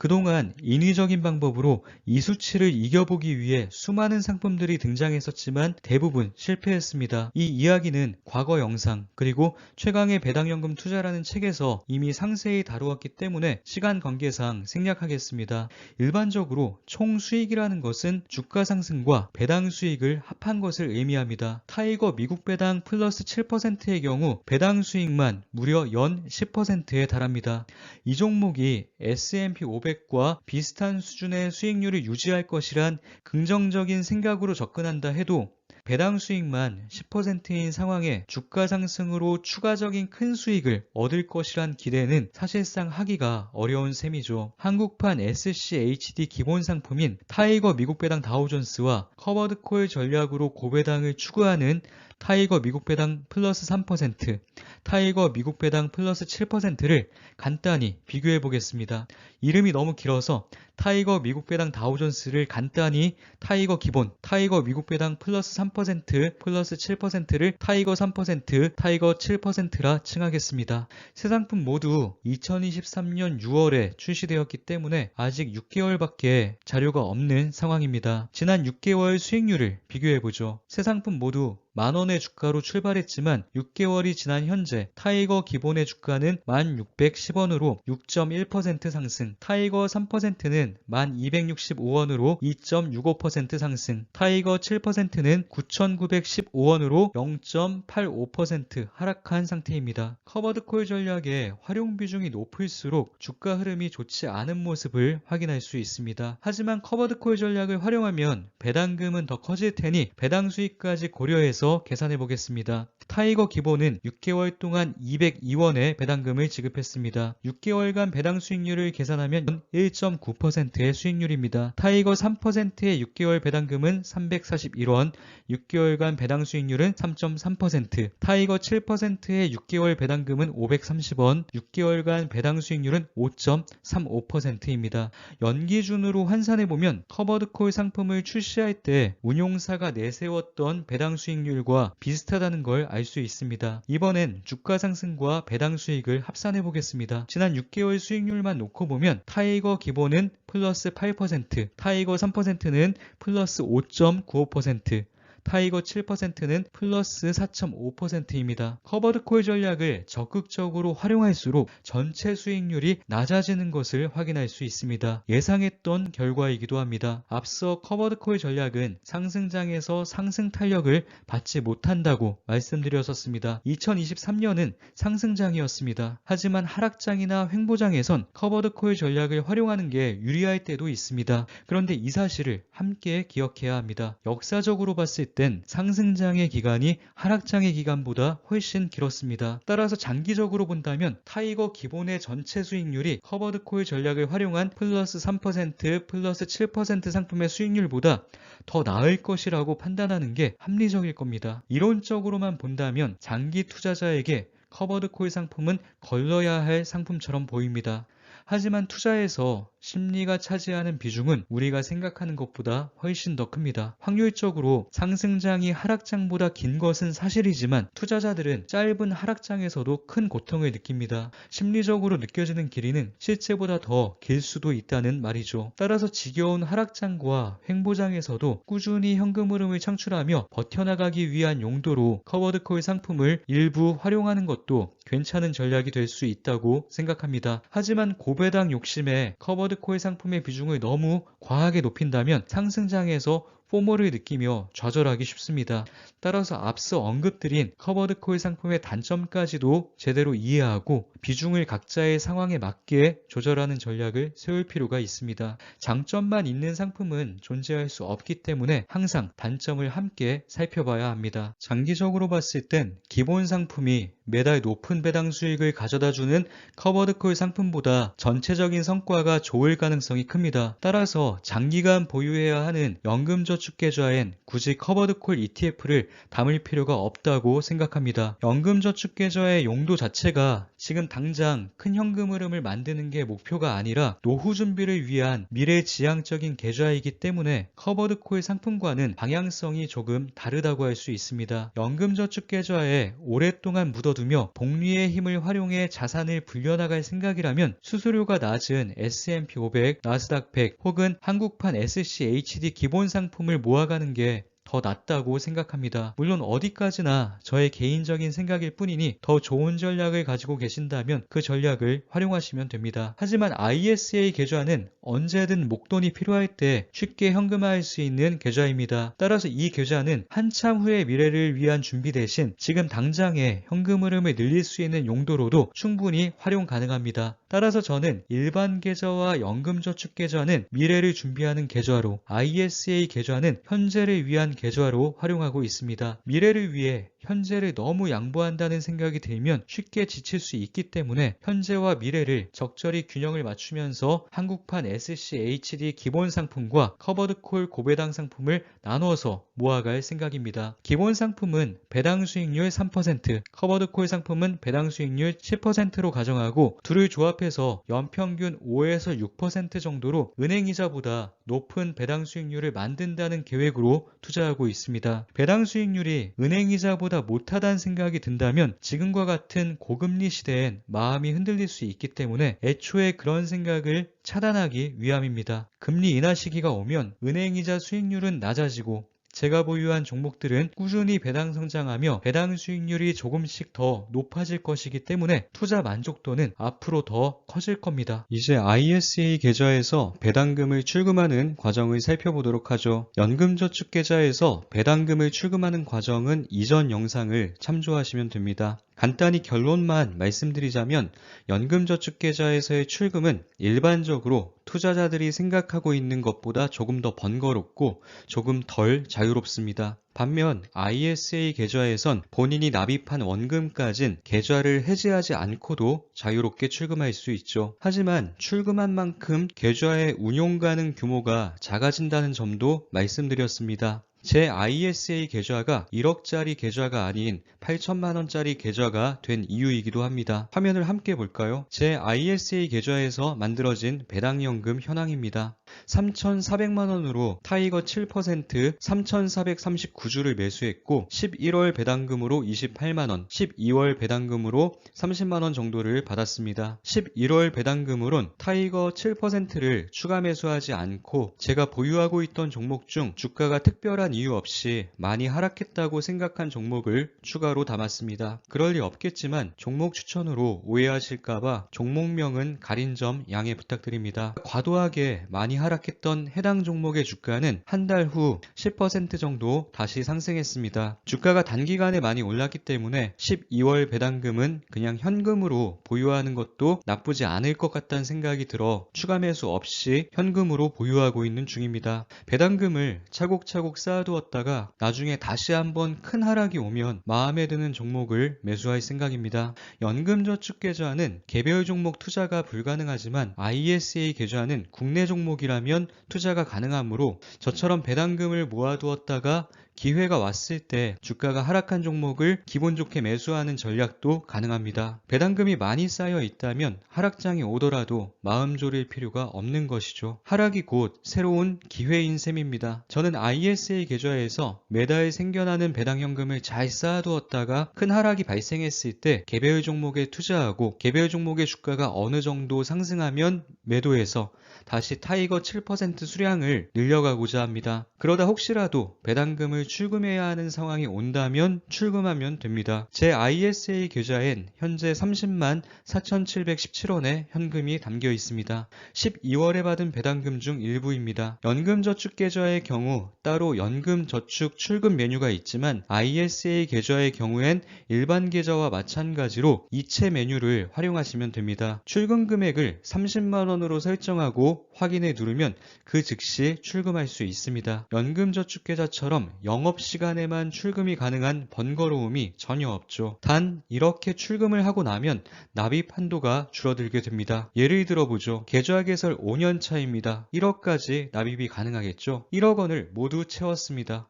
그동안 인위적인 방법으로 이 수치를 이겨보기 위해 수많은 상품들이 등장했었지만 대부분 실패했습니다. 이 이야기는 과거 영상 그리고 최강의 배당연금 투자라는 책에서 이미 상세히 다루었기 때문에 시간 관계상 생략하겠습니다. 일반적으로 총 수익이라는 것은 주가 상승과 배당 수익을 합한 것을 의미합니다. 타이거 미국 배당 플러스 7%의 경우 배당 수익만 무려 연 10%에 달합니다. 이 종목이 S&P 500과 비슷한 수준의 수익률을 유지할 것이란 긍정적인 생각으로 접근한다 해도 배당 수익만 10%인 상황에 주가 상승으로 추가적인 큰 수익을 얻을 것이란 기대는 사실상 하기가 어려운 셈이죠. 한국판 SCHD 기본 상품인 타이거 미국 배당 다우존스와 커버드콜 전략으로 고배당을 추구하는 타이거 미국 배당 플러스 3%, 타이거 미국 배당 플러스 7%를 간단히 비교해 보겠습니다. 이름이 너무 길어서 타이거 미국 배당 다우존스를 간단히 타이거 기본, 타이거 미국 배당 플러스 3%, 플러스 7%를 타이거 3%, 타이거 7%라 칭하겠습니다. 세 상품 모두 2023년 6월에 출시되었기 때문에 아직 6개월밖에 자료가 없는 상황입니다. 지난 6개월 수익률을 비교해보죠. 세 상품 모두 만원의 주가로 출발했지만 6개월이 지난 현재 타이거 기본의 주가는 1,610원으로 6.1% 상승, 타이거 3%는 1,265원으로 2.65% 상승, 타이거 7%는 9,915원으로 0.85% 하락한 상태입니다. 커버드콜 전략의 활용 비중이 높을수록 주가 흐름이 좋지 않은 모습을 확인할 수 있습니다. 하지만 커버드콜 전략을 활용하면 배당금은 더 커질 테니 배당 수익까지 고려해서 계산해 보겠습니다. 타이거 기본은 6개월 동안 202원의 배당금을 지급했습니다. 6개월간 배당 수익률을 계산하면 1.9%의 수익률입니다. 타이거 3%의 6개월 배당금은 341원, 6개월간 배당 수익률은 3.3%, 타이거 7%의 6개월 배당금은 530원, 6개월간 배당 수익률은 5.35%입니다. 연기준으로 환산해보면 커버드콜 상품을 출시할 때 운용사가 내세웠던 배당 수익률과 비슷하다는 걸 알 수 있습니다. 이번엔 주가 상승과 배당 수익을 합산해 보겠습니다. 지난 6개월 수익률만 놓고 보면 타이거 기본은 플러스 8%, 타이거 3%는 플러스 5.95%, 타이거 7%는 플러스 4.5%입니다. 커버드콜 전략을 적극적으로 활용할수록 전체 수익률이 낮아지는 것을 확인할 수 있습니다. 예상했던 결과이기도 합니다. 앞서 커버드콜 전략은 상승장에서 상승 탄력을 받지 못한다고 말씀드렸었습니다. 2023년은 상승장이었습니다. 하지만 하락장이나 횡보장에선 커버드콜 전략을 활용하는 게 유리할 때도 있습니다. 그런데 이 사실을 함께 기억해야 합니다. 역사적으로 봤을 땐 상승장의 기간이 하락장의 기간보다 훨씬 길었습니다. 따라서 장기적으로 본다면 타이거 기본의 전체 수익률이 커버드콜 전략을 활용한 플러스 3%, 플러스 7% 상품의 수익률보다 더 나을 것이라고 판단하는 게 합리적일 겁니다. 이론적으로만 본다면 장기 투자자에게 커버드콜 상품은 걸러야 할 상품처럼 보입니다. 하지만 투자에서 심리가 차지하는 비중은 우리가 생각하는 것보다 훨씬 더 큽니다. 확률적으로 상승장이 하락장보다 긴 것은 사실이지만 투자자들은 짧은 하락장에서도 큰 고통을 느낍니다. 심리적으로 느껴지는 길이는 실제보다 더 길 수도 있다는 말이죠. 따라서 지겨운 하락장과 횡보장에서도 꾸준히 현금 흐름을 창출하며 버텨나가기 위한 용도로 커버드콜 상품을 일부 활용하는 것도 괜찮은 전략이 될 수 있다고 생각합니다. 하지만 고배당 욕심에 커버드콜 상품의 비중을 너무 과하게 높인다면 상승장에서 포모를 느끼며 좌절하기 쉽습니다. 따라서 앞서 언급드린 커버드콜 상품의 단점까지도 제대로 이해하고 비중을 각자의 상황에 맞게 조절하는 전략을 세울 필요가 있습니다. 장점만 있는 상품은 존재할 수 없기 때문에 항상 단점을 함께 살펴봐야 합니다. 장기적으로 봤을 땐 기본 상품이 매달 높은 배당 수익을 가져다주는 커버드콜 상품보다 전체적인 성과가 좋을 가능성이 큽니다. 따라서 장기간 보유해야 하는 연금저축계좌엔 굳이 커버드콜 ETF를 담을 필요가 없다고 생각합니다. 연금저축계좌의 용도 자체가 지금 당장 큰 현금 흐름을 만드는 게 목표가 아니라 노후 준비를 위한 미래지향적인 계좌이기 때문에 커버드콜 상품과는 방향성이 조금 다르다고 할 수 있습니다. 연금저축계좌에 오랫동안 묻어두며 복리의 힘을 활용해 자산을 불려나갈 생각이라면 수수료가 낮은 S&P 500, 나스닥 100 혹은 한국판 SCHD 기본 상품을 모아가는 게 더 낫다고 생각합니다. 물론 어디까지나 저의 개인적인 생각일 뿐이니 더 좋은 전략을 가지고 계신다면 그 전략을 활용하시면 됩니다. 하지만 ISA 계좌는 언제든 목돈이 필요할 때 쉽게 현금화할 수 있는 계좌입니다. 따라서 이 계좌는 한참 후의 미래를 위한 준비 대신 지금 당장의 현금 흐름을 늘릴 수 있는 용도로도 충분히 활용 가능합니다. 따라서 저는 일반 계좌와 연금저축계좌는 미래를 준비하는 계좌로, ISA 계좌는 현재를 위한 계좌로 활용하고 있습니다. 미래를 위해 현재를 너무 양보한다는 생각이 들면 쉽게 지칠 수 있기 때문에 현재와 미래를 적절히 균형을 맞추면서 한국판 SCHD 기본 상품과 커버드콜 고배당 상품을 나눠서 모아갈 생각입니다. 기본 상품은 배당 수익률 3%, 커버드콜 상품은 배당 수익률 10%로 가정하고 둘을 조합해서 연평균 5에서 6% 정도로 은행이자보다 높은 배당 수익률을 만든다는 계획으로 투자하고 있습니다. 배당 수익률이 은행이자보다 못하다는 생각이 든다면 지금과 같은 고금리 시대엔 마음이 흔들릴 수 있기 때문에 애초에 그런 생각을 차단하기 위함입니다. 금리 인하 시기가 오면 은행이자 수익률은 낮아지고 제가 보유한 종목들은 꾸준히 배당 성장하며 배당 수익률이 조금씩 더 높아질 것이기 때문에 투자 만족도는 앞으로 더 커질 겁니다. 이제 ISA 계좌에서 배당금을 출금하는 과정을 살펴보도록 하죠. 연금저축계좌에서 배당금을 출금하는 과정은 이전 영상을 참조하시면 됩니다. 간단히 결론만 말씀드리자면 연금저축계좌에서의 출금은 일반적으로 투자자들이 생각하고 있는 것보다 조금 더 번거롭고 조금 덜 자유롭습니다. 반면 ISA 계좌에선 본인이 납입한 원금까진 계좌를 해지하지 않고도 자유롭게 출금할 수 있죠. 하지만 출금한 만큼 계좌의 운용 가능 규모가 작아진다는 점도 말씀드렸습니다. 제 ISA 계좌가 1억짜리 계좌가 아닌 8천만원짜리 계좌가 된 이유이기도 합니다. 화면을 함께 볼까요? 제 ISA 계좌에서 만들어진 배당연금 현황입니다. 3,400만원으로 타이거 7% 3,439주를 매수했고 11월 배당금으로 28만원, 12월 배당금으로 30만원 정도를 받았습니다. 11월 배당금으론 타이거 7%를 추가 매수하지 않고 제가 보유하고 있던 종목 중 주가가 특별한 이유 없이 많이 하락했다고 생각한 종목을 추가로 담았습니다. 그럴 리 없겠지만 종목 추천으로 오해하실까봐 종목명은 가린 점 양해 부탁드립니다. 과도하게 많이 하락했던 해당 종목의 주가는 한 달 후 10% 정도 다시 상승했습니다. 주가가 단기간에 많이 올랐기 때문에 12월 배당금은 그냥 현금으로 보유하는 것도 나쁘지 않을 것 같다는 생각이 들어 추가 매수 없이 현금으로 보유하고 있는 중입니다. 배당금을 차곡차곡 쌓아두었다가 나중에 다시 한번 큰 하락이 오면 마음에 드는 종목을 매수할 생각입니다. 연금저축계좌는 개별 종목 투자가 불가능하지만 ISA 계좌는 국내 종목이라면 투자가 가능하므로 저처럼 배당금을 모아두었다가 기회가 왔을 때 주가가 하락한 종목을 기분 좋게 매수하는 전략도 가능합니다. 배당금이 많이 쌓여 있다면 하락장이 오더라도 마음 졸일 필요가 없는 것이죠. 하락이 곧 새로운 기회인 셈입니다. 저는 ISA 계좌에서 매달 생겨나는 배당현금을 잘 쌓아두었다가 큰 하락이 발생했을 때 개별 종목에 투자하고 개별 종목의 주가가 어느 정도 상승하면 매도해서 다시 타이거 7% 수량을 늘려가고자 합니다. 그러다 혹시라도 배당금을 출금해야 하는 상황이 온다면 출금하면 됩니다. 제 ISA 계좌엔 현재 30만 4,717원의 현금이 담겨 있습니다. 12월에 받은 배당금 중 일부입니다. 연금저축계좌의 경우 따로 연금저축 출금 메뉴가 있지만 ISA 계좌의 경우엔 일반 계좌와 마찬가지로 이체 메뉴를 활용하시면 됩니다. 출금 금액을 30만원으로 설정하고 확인에 누르면 그 즉시 출금할 수 있습니다. 연금저축계좌처럼 영업시간에만 출금이 가능한 번거로움이 전혀 없죠. 단 이렇게 출금을 하고 나면 납입 한도가 줄어들게 됩니다. 예를 들어보죠. 계좌 개설 5년 차입니다. 1억까지 납입이 가능하겠죠. 1억 원을 모두 채웠습니다.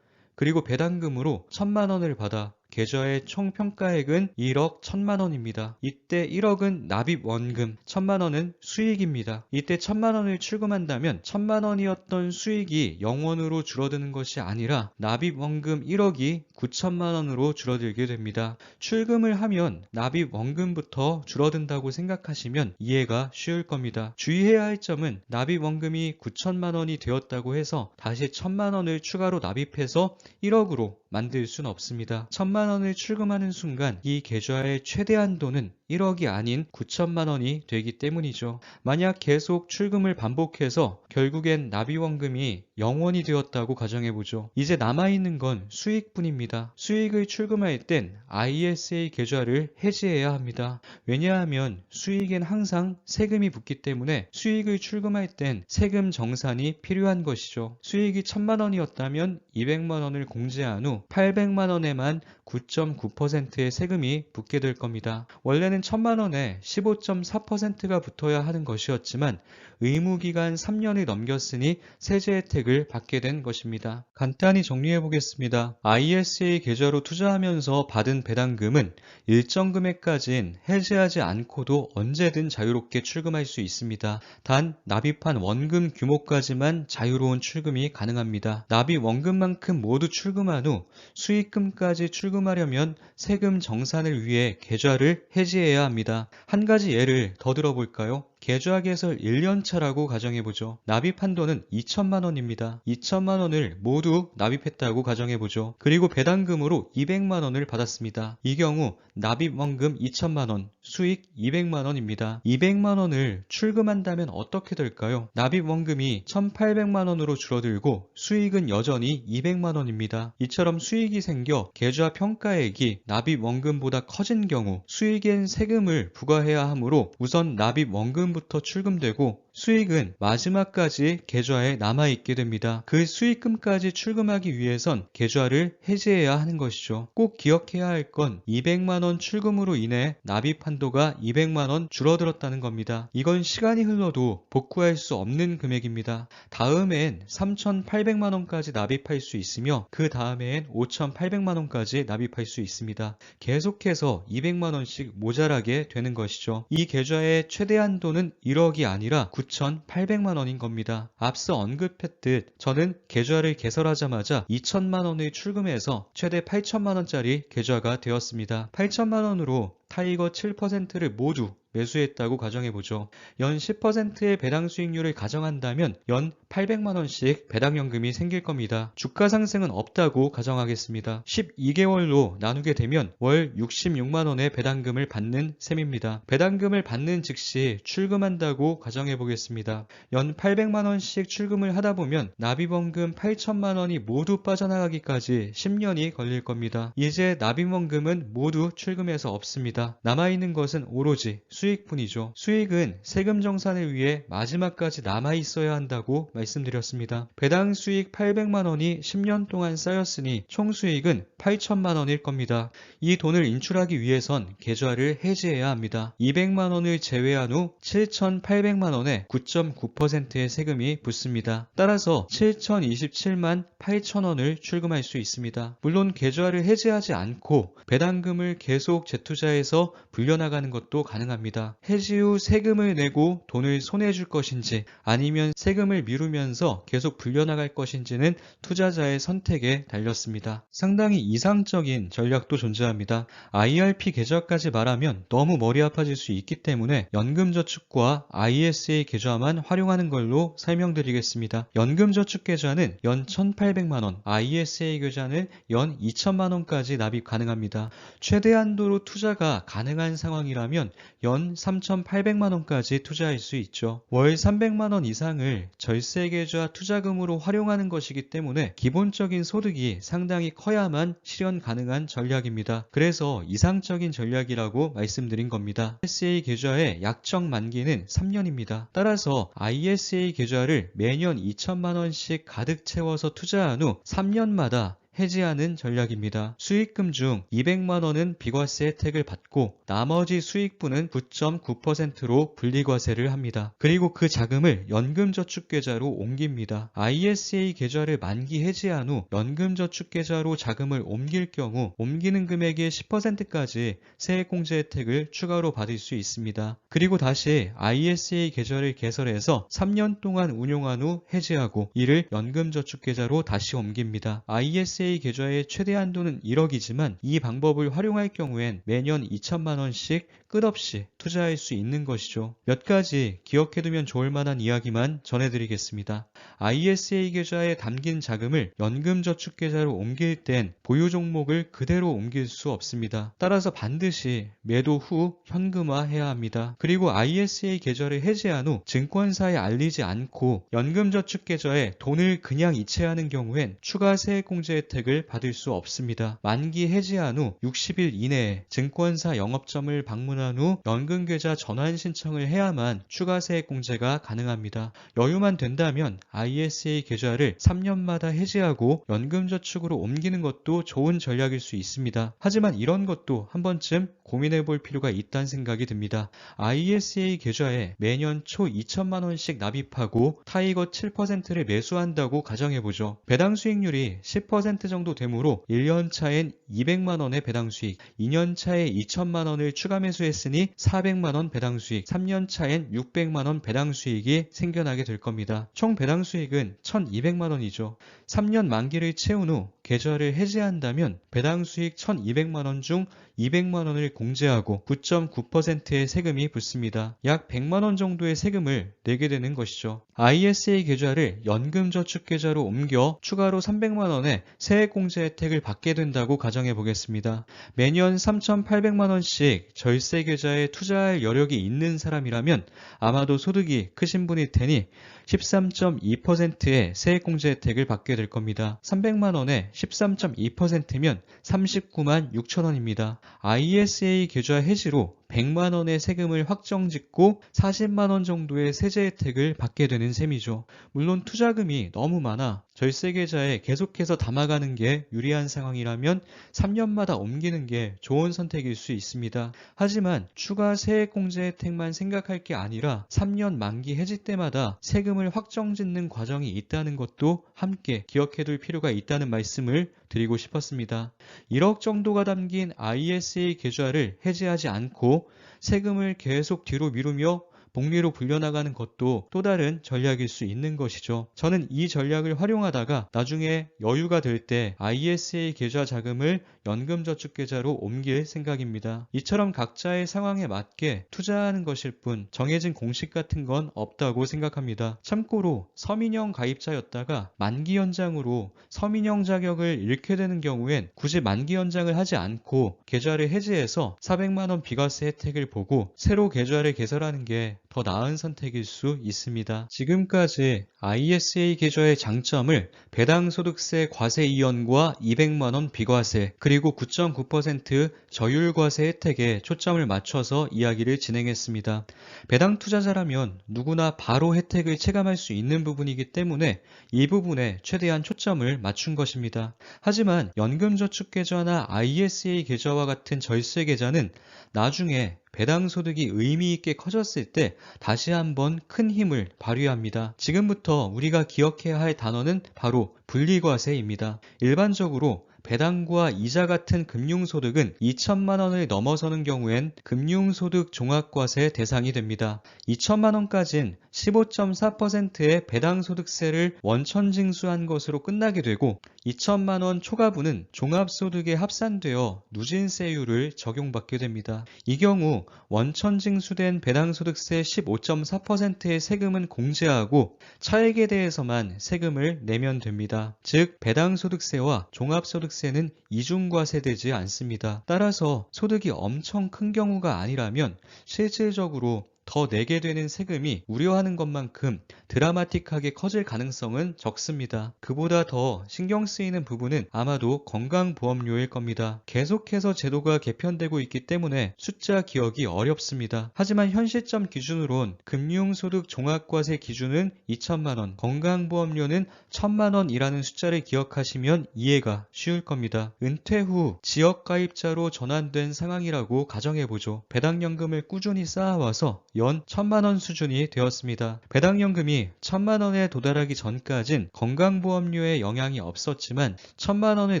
그리고 배당금으로 1,000만원을 받아 계좌의 총 평가액은 1억 1,000만원입니다. 이때 1억은 납입 원금, 1,000만원은 수익입니다. 이때 1,000만원을 출금한다면 1,000만원이었던 수익이 0원으로 줄어드는 것이 아니라 납입 원금 1억이 9,000만원으로 줄어들게 됩니다. 출금을 하면 납입 원금부터 줄어든다고 생각하시면 이해가 쉬울 겁니다. 주의해야 할 점은 납입 원금이 9,000만원이 되었다고 해서 다시 1,000만원을 추가로 납입해서 1억으로 만들 순 없습니다. 1,000만원을 출금하는 순간 이 계좌의 최대 한도는 1억이 아닌 9,000만원이 되기 때문이죠. 만약 계속 출금을 반복해서 결국엔 납입원금이 0원이 되었다고 가정해보죠. 이제 남아있는 건 수익뿐입니다. 수익을 출금할 땐 ISA 계좌를 해지해야 합니다. 왜냐하면 수익엔 항상 세금이 붙기 때문에 수익을 출금할 땐 세금 정산이 필요한 것이죠. 수익이 1,000만원이었다면 200만원을 공제한 후 800만원에만 9.9%의 세금이 붙게 될 겁니다. 원래는 1,000만원에 15.4%가 붙어야 하는 것이었지만 의무기간 3년이 넘겼으니 세제 혜택을 받게 된 것입니다. 간단히 정리해 보겠습니다. ISA 계좌로 투자하면서 받은 배당금은 일정 금액까지는 해지하지 않고도 언제든 자유롭게 출금할 수 있습니다. 단 납입한 원금 규모까지만 자유로운 출금이 가능합니다. 납입 원금만큼 모두 출금한 후 수익금까지 출금하려면 세금 정산을 위해 계좌를 해지해야 합니다. 한 가지 예를 더 들어볼까요? 계좌 개설 1년차라고 가정해보죠. 납입 한도는 2,000만원입니다. 2,000만원을 모두 납입했다고 가정해보죠. 그리고 배당금으로 200만원을 받았습니다. 이 경우 납입 원금 2,000만원, 수익 200만원입니다. 200만원을 출금한다면 어떻게 될까요? 납입 원금이 1,800만원으로 줄어들고 수익은 여전히 200만원입니다. 이처럼 수익이 생겨 계좌 평가액이 납입 원금보다 커진 경우 수익엔 세금을 부과해야 하므로 우선 납입 원금부터 출금되고 수익은 마지막까지 계좌에 남아있게 됩니다. 그 수익금까지 출금하기 위해선 계좌를 해지해야 하는 것이죠. 꼭 기억해야 할 건 200만원 출금으로 인해 납입 한도가 200만원 줄어들었다는 겁니다. 이건 시간이 흘러도 복구할 수 없는 금액입니다. 다음엔 3,800만원까지 납입할 수 있으며 그 다음엔 5,800만원까지 납입할 수 있습니다. 계속해서 200만원씩 모자라게 되는 것이죠. 이 계좌의 최대 한도는 1억이 아니라 9,800만원인 겁니다. 앞서 언급했듯 저는 계좌를 개설하자마자 2,000만원을 출금해서 최대 8,000만원짜리 계좌가 되었습니다. 8,000만원으로 타이거 7%를 모두 매수했다고 가정해보죠. 연 10%의 배당 수익률을 가정한다면 연 800만원씩 배당연금이 생길 겁니다. 주가 상승은 없다고 가정하겠습니다. 12개월로 나누게 되면 월 66만원의 배당금을 받는 셈입니다. 배당금을 받는 즉시 출금한다고 가정해보겠습니다. 연 800만원씩 출금을 하다보면 납입원금 8천만원이 모두 빠져나가기까지 10년이 걸릴 겁니다. 이제 납입원금은 모두 출금해서 없습니다. 남아있는 것은 오로지 수익분이죠. 수익은 세금 정산을 위해 마지막까지 남아 있어야 한다고 말씀드렸습니다. 배당 수익 800만 원이 10년 동안 쌓였으니 총 수익은 8천만 원일 겁니다. 이 돈을 인출하기 위해선 계좌를 해지해야 합니다. 200만 원을 제외한 후 7,800만 원에 9.9%의 세금이 붙습니다. 따라서 7,027만 8천 원을 출금할 수 있습니다. 물론 계좌를 해지하지 않고 배당금을 계속 재투자해서 불려나가는 것도 가능합니다. 해지 후 세금을 내고 돈을 손해 줄 것인지 아니면 세금을 미루면서 계속 불려나갈 것인지는 투자자의 선택에 달렸습니다. 상당히 이상적인 전략도 존재합니다. IRP 계좌까지 말하면 너무 머리 아파질 수 있기 때문에 연금저축과 ISA 계좌만 활용하는 걸로 설명드리겠습니다. 연금저축계좌는 연 1,800만 원, ISA 계좌는 연 2천만 원까지 납입 가능합니다. 최대 한도로 투자가 가능한 상황이라면 연 3,800만 원까지 투자할 수 있죠. 월 300만 원 이상을 절세계좌 투자금으로 활용하는 것이기 때문에 기본적인 소득이 상당히 커야만 실현 가능한 전략입니다. 그래서 이상적인 전략이라고 말씀드린 겁니다. ISA 계좌의 약정 만기는 3년입니다. 따라서 ISA 계좌를 매년 2천만 원씩 가득 채워서 투자한 후 3년마다 해지하는 전략입니다. 수익금 중 200만 원은 비과세 혜택을 받고 나머지 수익분은 9.9%로 분리과세를 합니다. 그리고 그 자금을 연금저축계좌로 옮깁니다. ISA 계좌를 만기 해지한 후 연금저축계좌로 자금을 옮길 경우 옮기는 금액의 10%까지 세액공제 혜택을 추가로 받을 수 있습니다. 그리고 다시 ISA 계좌를 개설해서 3년 동안 운용한 후 해지하고 이를 연금저축계좌로 다시 옮깁니다. ISA 계좌의 최대 한도는 1억이지만 이 방법을 활용할 경우엔 매년 2천만 원씩 끝없이 투자할 수 있는 것이죠. 몇 가지 기억해두면 좋을 만한 이야기만 전해드리겠습니다. ISA 계좌에 담긴 자금을 연금저축계좌로 옮길 땐 보유 종목을 그대로 옮길 수 없습니다. 따라서 반드시 매도 후 현금화해야 합니다. 그리고 ISA 계좌를 해지한 후 증권사에 알리지 않고 연금저축계좌에 돈을 그냥 이체하는 경우엔 추가 세액공제 혜택을 받을 수 없습니다. 만기 해지한 후 60일 이내에 증권사 영업점을 방문한 후 연금계좌 전환 신청을 해야만 추가 세액공제가 가능합니다. 여유만 된다면 ISA 계좌를 3년마다 해지하고 연금저축으로 옮기는 것도 좋은 전략일 수 있습니다. 하지만 이런 것도 한 번쯤 고민해 볼 필요가 있다는 생각이 듭니다. ISA 계좌에 매년 초 2천만 원씩 납입하고 타이거 7%를 매수한다고 가정해보죠. 배당 수익률이 10% 정도 되므로 1년 차엔 200만 원의 배당 수익, 2년 차에 2천만 원을 추가 매수했으니 400만 원 배당 수익, 3년 차엔 600만 원 배당 수익이 생겨나게 될 겁니다. 총 배당 수익은 1,200만 원이죠. 3년 만기를 채운 후 계좌를 해지한다면 배당 수익 1,200만 원 중 200만 원을 공제하고 9.9%의 세금이 붙습니다. 약 100만 원 정도의 세금을 내게 되는 것이죠. ISA 계좌를 연금저축계좌로 옮겨 추가로 300만 원의 세액공제 혜택을 받게 된다고 가정해 보겠습니다. 매년 3,800만 원씩 절세 계좌에 투자할 여력이 있는 사람이라면 아마도 소득이 크신 분일 테니 13.2%의 세액공제 혜택을 받게 될 겁니다. 300만 원에 13.2%면 39만 6천 원입니다. ISA 계좌 해지로 100만 원의 세금을 확정짓고 40만 원 정도의 세제 혜택을 받게 되는 셈이죠. 물론 투자금이 너무 많아 절세 계좌에 계속해서 담아가는 게 유리한 상황이라면 3년마다 옮기는 게 좋은 선택일 수 있습니다. 하지만 추가 세액공제 혜택만 생각할 게 아니라 3년 만기 해지 때마다 세금을 확정짓는 과정이 있다는 것도 함께 기억해둘 필요가 있다는 말씀을 드리고 싶었습니다. 1억 정도가 담긴 ISA 계좌를 해지하지 않고 세금을 계속 뒤로 미루며 복리로 불려나가는 것도 또 다른 전략일 수 있는 것이죠. 저는 이 전략을 활용하다가 나중에 여유가 될 때 ISA 계좌 자금을 연금저축계좌로 옮길 생각입니다. 이처럼 각자의 상황에 맞게 투자하는 것일 뿐 정해진 공식 같은 건 없다고 생각합니다. 참고로 서민형 가입자였다가 만기 연장으로 서민형 자격을 잃게 되는 경우엔 굳이 만기 연장을 하지 않고 계좌를 해지해서 400만 원 비과세 혜택을 보고 새로 계좌를 개설하는 게 더 나은 선택일 수 있습니다. 지금까지 ISA 계좌의 장점을 배당소득세 과세 이연과 200만원 비과세, 그리고 9.9% 저율과세 혜택에 초점을 맞춰서 이야기를 진행했습니다. 배당 투자자라면 누구나 바로 혜택을 체감할 수 있는 부분이기 때문에 이 부분에 최대한 초점을 맞춘 것입니다. 하지만 연금저축계좌나 ISA 계좌와 같은 절세 계좌는 나중에 배당소득이 의미있게 커졌을 때 다시 한번 큰 힘을 발휘합니다. 지금부터 우리가 기억해야 할 단어는 바로 분리과세입니다. 일반적으로 배당과 이자 같은 금융소득은 2천만 원을 넘어서는 경우엔 금융소득 종합과세 대상이 됩니다. 2천만 원까진 15.4%의 배당소득세를 원천징수한 것으로 끝나게 되고 2천만 원 초과분은 종합소득에 합산되어 누진세율을 적용받게 됩니다. 이 경우 원천징수된 배당소득세 15.4%의 세금은 공제하고 차액에 대해서만 세금을 내면 됩니다. 즉 배당소득세와 종합소득세는 이중과세되지 않습니다. 따라서 소득이 엄청 큰 경우가 아니라면 실질적으로 더 내게 되는 세금이 우려하는 것만큼 드라마틱하게 커질 가능성은 적습니다. 그보다 더 신경 쓰이는 부분은 아마도 건강보험료일 겁니다. 계속해서 제도가 개편되고 있기 때문에 숫자 기억이 어렵습니다. 하지만 현 시점 기준으론 금융소득 종합과세 기준은 2천만 원, 건강보험료는 1천만 원이라는 숫자를 기억하시면 이해가 쉬울 겁니다. 은퇴 후 지역가입자로 전환된 상황이라고 가정해보죠. 배당연금을 꾸준히 쌓아와서 연 1천만 원 수준이 되었습니다. 배당연금이 1천만 원에 도달하기 전까진 건강보험료에 영향이 없었지만 1천만 원을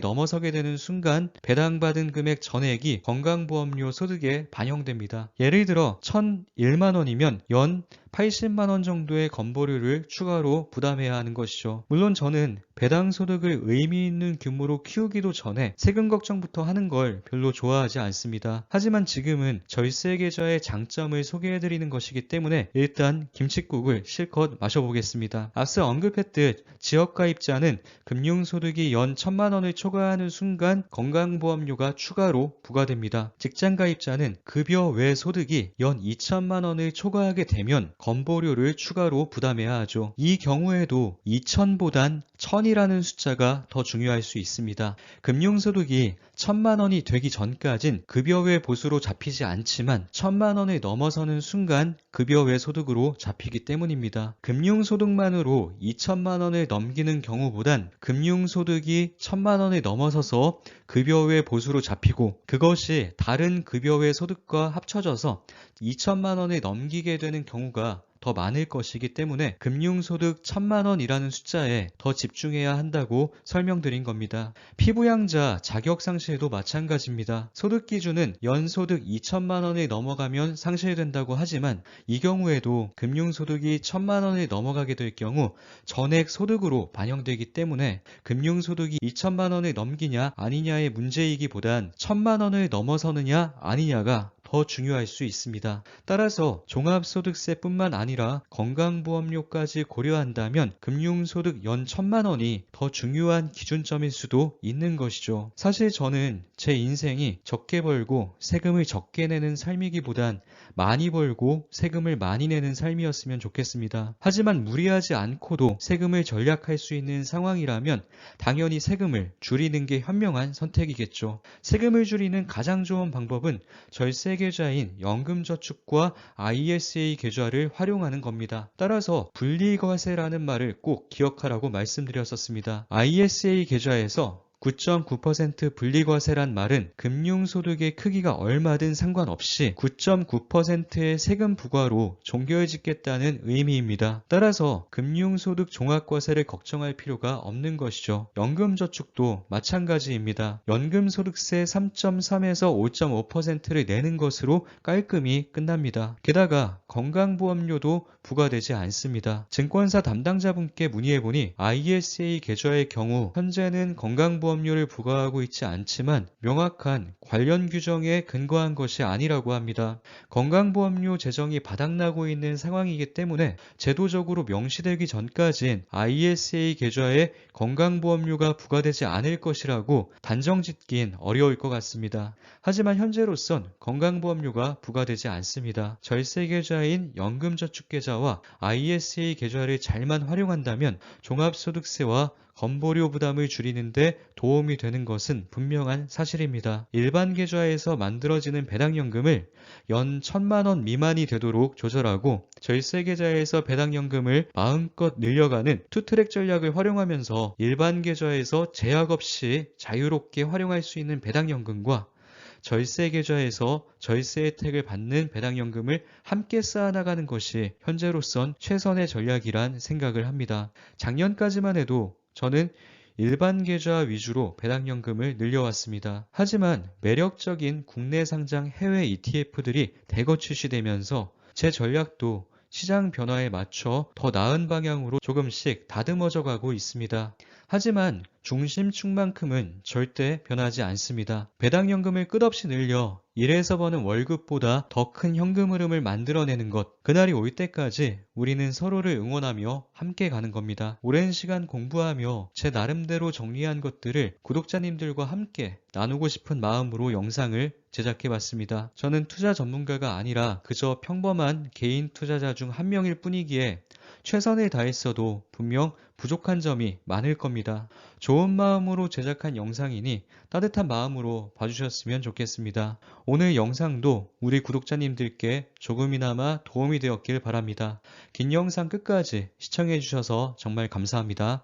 넘어서게 되는 순간 배당받은 금액 전액이 건강보험료 소득에 반영됩니다. 예를 들어 1,001만 원이면 연 80만 원 정도의 건보료를 추가로 부담해야 하는 것이죠. 물론 저는 배당소득을 의미 있는 규모로 키우기도 전에 세금 걱정부터 하는 걸 별로 좋아하지 않습니다. 하지만 지금은 절세 계좌의 장점을 소개해드리는 것이기 때문에 일단 김칫국을 실컷 마셔보겠습니다. 앞서 언급했듯 지역가입자는 금융소득이 연 1천만 원을 초과하는 순간 건강보험료가 추가로 부과됩니다. 직장가입자는 급여 외 소득이 연 2천만 원을 초과하게 되면 건보료를 추가로 부담해야 하죠. 이 경우에도 2천보단 1000이라는 숫자가 더 중요할 수 있습니다. 금융소득이 1천만 원이 되기 전까진 급여 외 보수로 잡히지 않지만 1천만 원을 넘어서는 순간 급여 외 소득으로 잡히기 때문입니다. 금융소득만으로 2천만 원을 넘기는 경우보단 금융소득이 1천만 원을 넘어서서 급여 외 보수로 잡히고 그것이 다른 급여 외 소득과 합쳐져서 2천만 원을 넘기게 되는 경우가 더 많을 것이기 때문에 금융소득 1천만 원이라는 숫자에 더 집중해야 한다고 설명드린 겁니다. 피부양자 자격상실도 마찬가지입니다. 소득 기준은 연소득 2천만 원을 넘어가면 상실된다고 하지만 이 경우에도 금융소득이 1천만 원을 넘어가게 될 경우 전액 소득으로 반영되기 때문에 금융소득이 2천만 원을 넘기냐 아니냐의 문제이기보단 1천만 원을 넘어서느냐 아니냐가 더 중요할 수 있습니다. 따라서 종합소득세뿐만 아니라 건강보험료까지 고려한다면 금융소득 연 1천만 원이 더 중요한 기준점일 수도 있는 것이죠. 사실 저는 제 인생이 적게 벌고 세금을 적게 내는 삶이기보단 많이 벌고 세금을 많이 내는 삶이었으면 좋겠습니다. 하지만 무리하지 않고도 세금을 절약할 수 있는 상황이라면 당연히 세금을 줄이는 게 현명한 선택이겠죠. 세금을 줄이는 가장 좋은 방법은 절세 계좌인 연금저축과 ISA 계좌를 활용하는 겁니다. 따라서 분리과세라는 말을 꼭 기억하라고 말씀드렸었습니다. ISA 계좌에서 9.9% 분리과세란 말은 금융소득의 크기가 얼마든 상관없이 9.9%의 세금 부과로 종결짓겠다는 의미입니다. 따라서 금융소득 종합과세를 걱정할 필요가 없는 것이죠. 연금저축도 마찬가지입니다. 연금소득세 3.3에서 5.5%를 내는 것으로 깔끔히 끝납니다. 게다가 건강보험료도 부과되지 않습니다. 증권사 담당자분께 문의해보니 ISA 계좌의 경우 현재는 건강보험 건강보험료를 부과하고 있지 않지만 명확한 관련 규정에 근거한 것이 아니라고 합니다. 건강보험료 제정이 바닥나고 있는 상황이기 때문에 제도적으로 명시되기 전까진 ISA 계좌에 건강보험료가 부과되지 않을 것이라고 단정짓긴 어려울 것 같습니다. 하지만 현재로선 건강보험료가 부과되지 않습니다. 절세 계좌인 연금저축계좌와 ISA 계좌를 잘만 활용한다면 종합소득세와 건보료 부담을 줄이는데 도움이 되는 것은 분명한 사실입니다. 일반 계좌에서 만들어지는 배당연금을 연 1,000만 원 미만이 되도록 조절하고 절세 계좌에서 배당연금을 마음껏 늘려가는 투트랙 전략을 활용하면서 일반 계좌에서 제약 없이 자유롭게 활용할 수 있는 배당연금과 절세 계좌에서 절세 혜택을 받는 배당연금을 함께 쌓아나가는 것이 현재로선 최선의 전략이란 생각을 합니다. 작년까지만 해도 저는 일반 계좌 위주로 배당연금을 늘려왔습니다. 하지만 매력적인 국내 상장 해외 ETF들이 대거 출시되면서 제 전략도 시장 변화에 맞춰 더 나은 방향으로 조금씩 다듬어져 가고 있습니다. 하지만 중심축만큼은 절대 변하지 않습니다. 배당연금을 끝없이 늘려 일해서 버는 월급보다 더 큰 현금 흐름을 만들어내는 것, 그날이 올 때까지 우리는 서로를 응원하며 함께 가는 겁니다. 오랜 시간 공부하며 제 나름대로 정리한 것들을 구독자님들과 함께 나누고 싶은 마음으로 영상을 제작해봤습니다. 저는 투자 전문가가 아니라 그저 평범한 개인 투자자 중 한 명일 뿐이기에 최선을 다했어도 분명 부족한 점이 많을 겁니다. 좋은 마음으로 제작한 영상이니 따뜻한 마음으로 봐주셨으면 좋겠습니다. 오늘 영상도 우리 구독자님들께 조금이나마 도움이 되었길 바랍니다. 긴 영상 끝까지 시청해주셔서 정말 감사합니다.